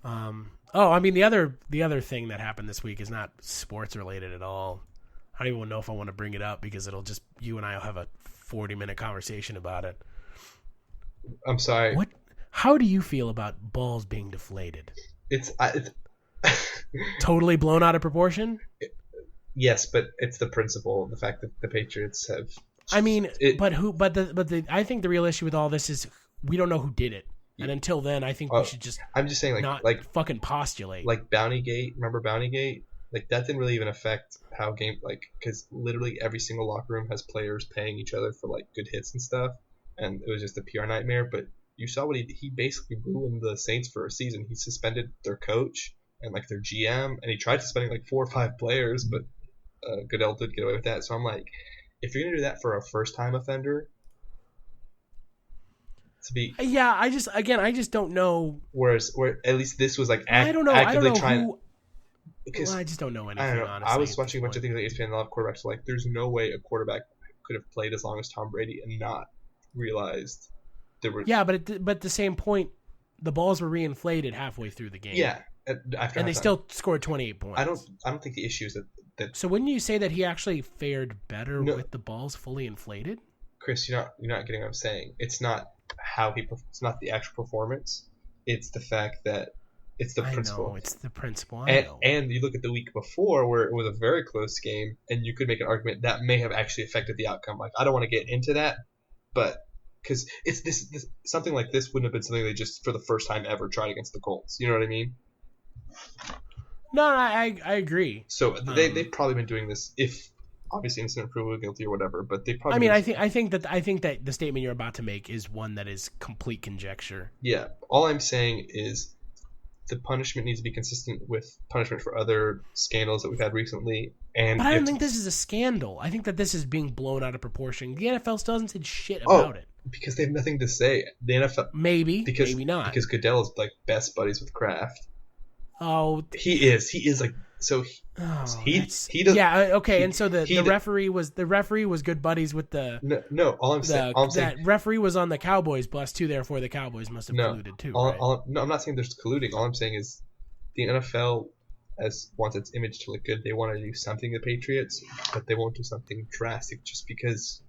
I mean the other thing that happened this week is not sports related at all. I don't even know if I want to bring it up because it'll just you and I will have a 40-minute conversation about it. I'm sorry. How do you feel about balls being deflated? It's totally blown out of proportion. Yes, but it's the principle, the fact that the Patriots have. I mean, I think the real issue with all this is we don't know who did it, and until then, I think we should just. I'm just saying, not fucking postulate. Like Bountygate, remember Bountygate? Like that didn't really even affect how because literally every single locker room has players paying each other for like good hits and stuff, and it was just a PR nightmare. But you saw what he basically ruined the Saints for a season. He suspended their coach and like their GM, and he tried suspending like 4 or 5 players, but Goodell did get away with that. So I'm like, if you're gonna do that for a first-time offender, I just don't know. Where at least this was like actively trying. Because I just don't know anything. I don't know. Honestly, I was watching a bunch of things like ESPN and a lot of quarterbacks. Like, there's no way a quarterback could have played as long as Tom Brady and not realized there were. Yeah, but at the same point, the balls were reinflated halfway through the game. Yeah, and they still scored 28 points. I don't think the issue is that. So wouldn't you say that he actually fared better with the balls fully inflated? Chris, you're not getting what I'm saying. It's not it's not the actual performance. It's the fact that it's the principle. Know, it's the principle. And you look at the week before where it was a very close game, and you could make an argument that may have actually affected the outcome. Like, I don't want to get into that, but because it's this something like this wouldn't have been something they just for the first time ever tried against the Colts. You know what I mean? No, I agree. So they've probably been doing this, if obviously innocent proven guilty or whatever, but they probably. I think that the statement you're about to make is one that is complete conjecture. Yeah, all I'm saying is the punishment needs to be consistent with punishment for other scandals that we've had recently. But I don't think this is a scandal. I think that this is being blown out of proportion. The NFL still hasn't said shit about it because they have nothing to say. The NFL maybe not because Goodell is like best buddies with Kraft. Oh, he is like so. He does. Yeah, okay. And so the referee was good buddies with the. No. All I'm saying that referee was on the Cowboys bus too. Therefore, the Cowboys must have colluded too. No, I'm not saying there's colluding. All I'm saying is the NFL wants its image to look good. They want to do something to the Patriots, but they won't do something drastic just because.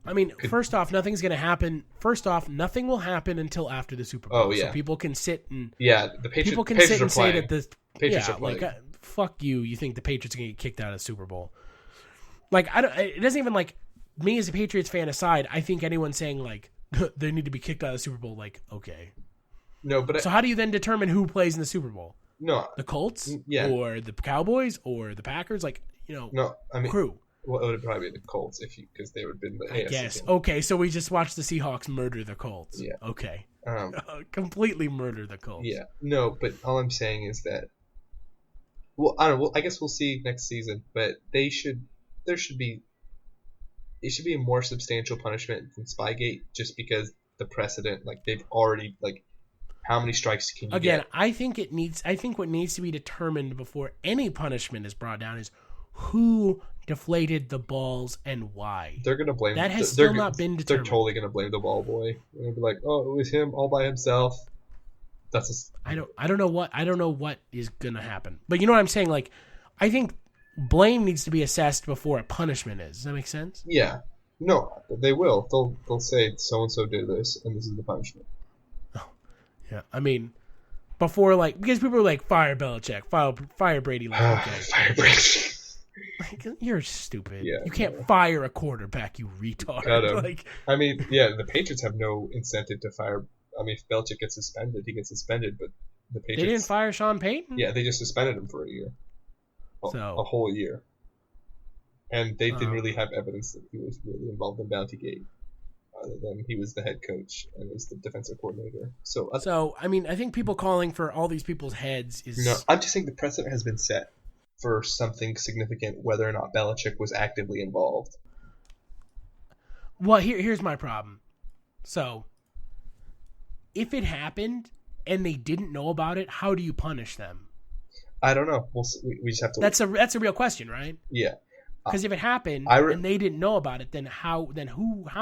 I mean, first off, nothing's going to happen. First off, nothing will happen until after the Super Bowl. Oh, yeah. So people can sit and the Patriots say that the Patriots are playing. Fuck you. You think the Patriots are going to get kicked out of the Super Bowl? Like, it doesn't even like me as a Patriots fan aside. I think anyone saying like they need to be kicked out of the Super Bowl, like, okay. No, but so how do you then determine who plays in the Super Bowl? No, the Colts, or the Cowboys, or the Packers? Like, crew. Well, it would probably be the Colts because they would have been the AFC. Yes. Okay, so we just watched the Seahawks murder the Colts. Yeah. Okay. Completely murder the Colts. Yeah. No, but all I'm saying is that. Well, I don't know. I guess we'll see next season, but it should be a more substantial punishment than Spygate, just because the precedent, like they've already like. How many strikes can you get? I think what needs to be determined before any punishment is brought down is who deflated the balls and why. They're gonna blame that has still not been determined. They're totally gonna blame the ball boy. They're gonna be like, "Oh, it was him all by himself." I don't know what is gonna happen. But you know what I'm saying? Like, I think blame needs to be assessed before a punishment is. Does that make sense? Yeah. No, they will. They'll say so and so did this, and this is the punishment. Oh, yeah. I mean, before because people are like fire Belichick, fire Brady. Like, okay, fire Brady. Like, you're stupid. Yeah, you can't fire a quarterback, you retard. Like, I mean, the Patriots have no incentive to fire. I mean, if Belichick gets suspended, he gets suspended. But the Patriots, they didn't fire Sean Payton. Yeah, they just suspended him for a year, a whole year, and they didn't really have evidence that he was really involved in Bountygate, other than he was the head coach and was the defensive coordinator. So I mean, I think people calling for all these people's heads is. No, I'm just saying the precedent has been set for something significant, whether or not Belichick was actively involved. Well, here's my problem. So, if it happened and they didn't know about it, how do you punish them? I don't know. We just have to. That's a real question, right? Yeah. Because if it happened and they didn't know about it, then how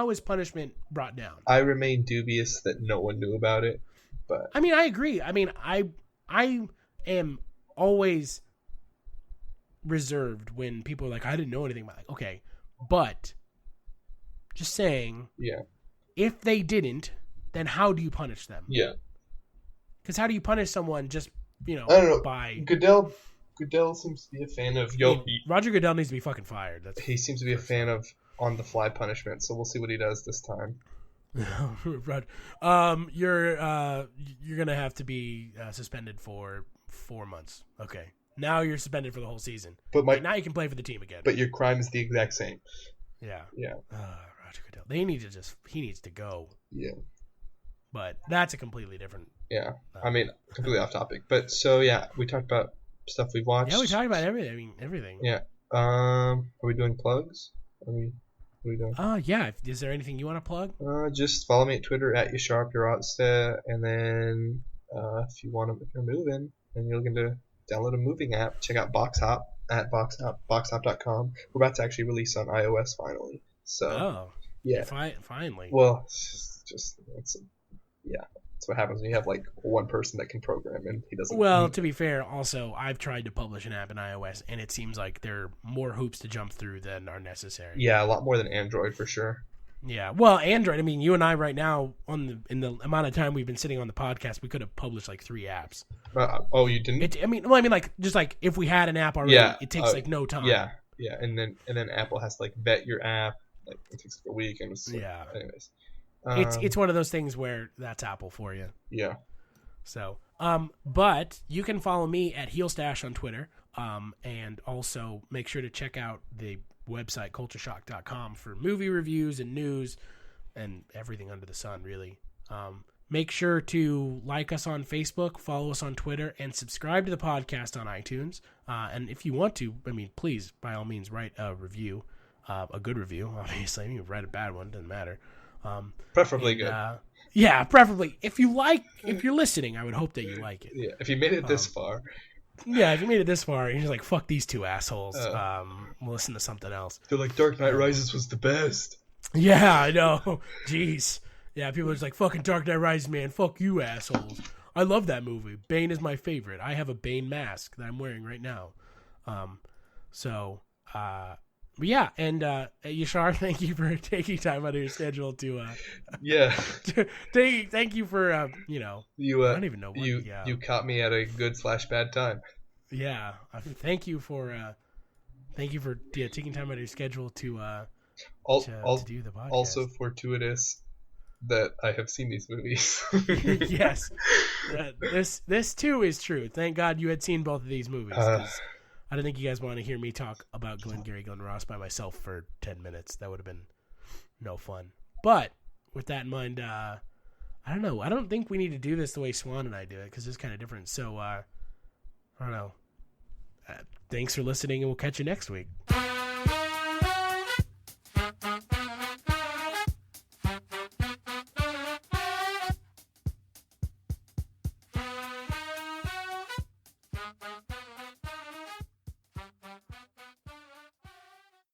is punishment brought down? I remain dubious that no one knew about it, but I mean, I agree. I mean, I am always reserved when people are like, I didn't know anything about it. Okay, but just saying, if they didn't, then how do you punish them? Yeah, because how do you punish someone just I don't know. By Goodell seems to be a fan of Roger Goodell needs to be fucking fired. He seems to be a fan of on the fly punishment, so we'll see what he does this time. You're gonna have to be suspended for 4 months. Okay. Now you're suspended for the whole season. But now you can play for the team again. But your crime is the exact same. Yeah. Yeah. Roger Goodell. He needs to go. Yeah. But that's a completely different. Yeah. I mean, completely off topic. But so we talked about stuff we've watched. Yeah, we talked about everything. I mean, everything. Yeah. Are we doing plugs? What are we doing? Yeah. Is there anything you want to plug? Just follow me at Twitter at Yashar Pirasteh, and then if you're moving and you're looking to download a moving app, check out Box Hop. at boxhop.com. We're about to actually release on iOS finally. So, yeah. Finally. Well, that's what happens when you have like one person that can program and he doesn't. Well, to be fair, also I've tried to publish an app in iOS and it seems like there are more hoops to jump through than are necessary. Yeah, a lot more than Android for sure. Yeah, well, Android. I mean, you and I right now in the amount of time we've been sitting on the podcast, we could have published like 3 apps. You didn't? I mean, like just like if we had an app already, it takes like no time. Yeah, and then Apple has to like vet your app. Like it takes like a week, and anyways. It's one of those things where that's Apple for you. Yeah. So, but you can follow me at HeelStash on Twitter, and also make sure to check out the website cultureshock.com for movie reviews and news and everything under the sun, really. Make sure to like us on Facebook, follow us on Twitter, and subscribe to the podcast on iTunes. And if you want to, I mean, please, by all means, write a review, a good review, obviously. You can write a bad one, doesn't matter. Preferably good. Yeah, preferably. If you're listening, I would hope that you like it. Yeah, if you made it this far. Yeah, if you made it this far, you're just like, fuck these 2 assholes. We'll listen to something else. They're like, Dark Knight Rises was the best. Yeah, I know. Jeez. Yeah, people are just like, fucking Dark Knight Rises, man. Fuck you, assholes. I love that movie. Bane is my favorite. I have a Bane mask that I'm wearing right now. But yeah, and Yashar, thank you for taking time out of your schedule to thank you for I don't even know what, you caught me at a good / bad time. Yeah, thank you for taking time out of your schedule to do the podcast. Also fortuitous that I have seen these movies. Yes, this too is true. Thank God you had seen both of these movies. I don't think you guys want to hear me talk about Glengarry Glen Ross by myself for 10 minutes. That would have been no fun. But with that in mind, I don't know. I don't think we need to do this the way Swan and I do it because it's kind of different. So, I don't know. Thanks for listening, and we'll catch you next week.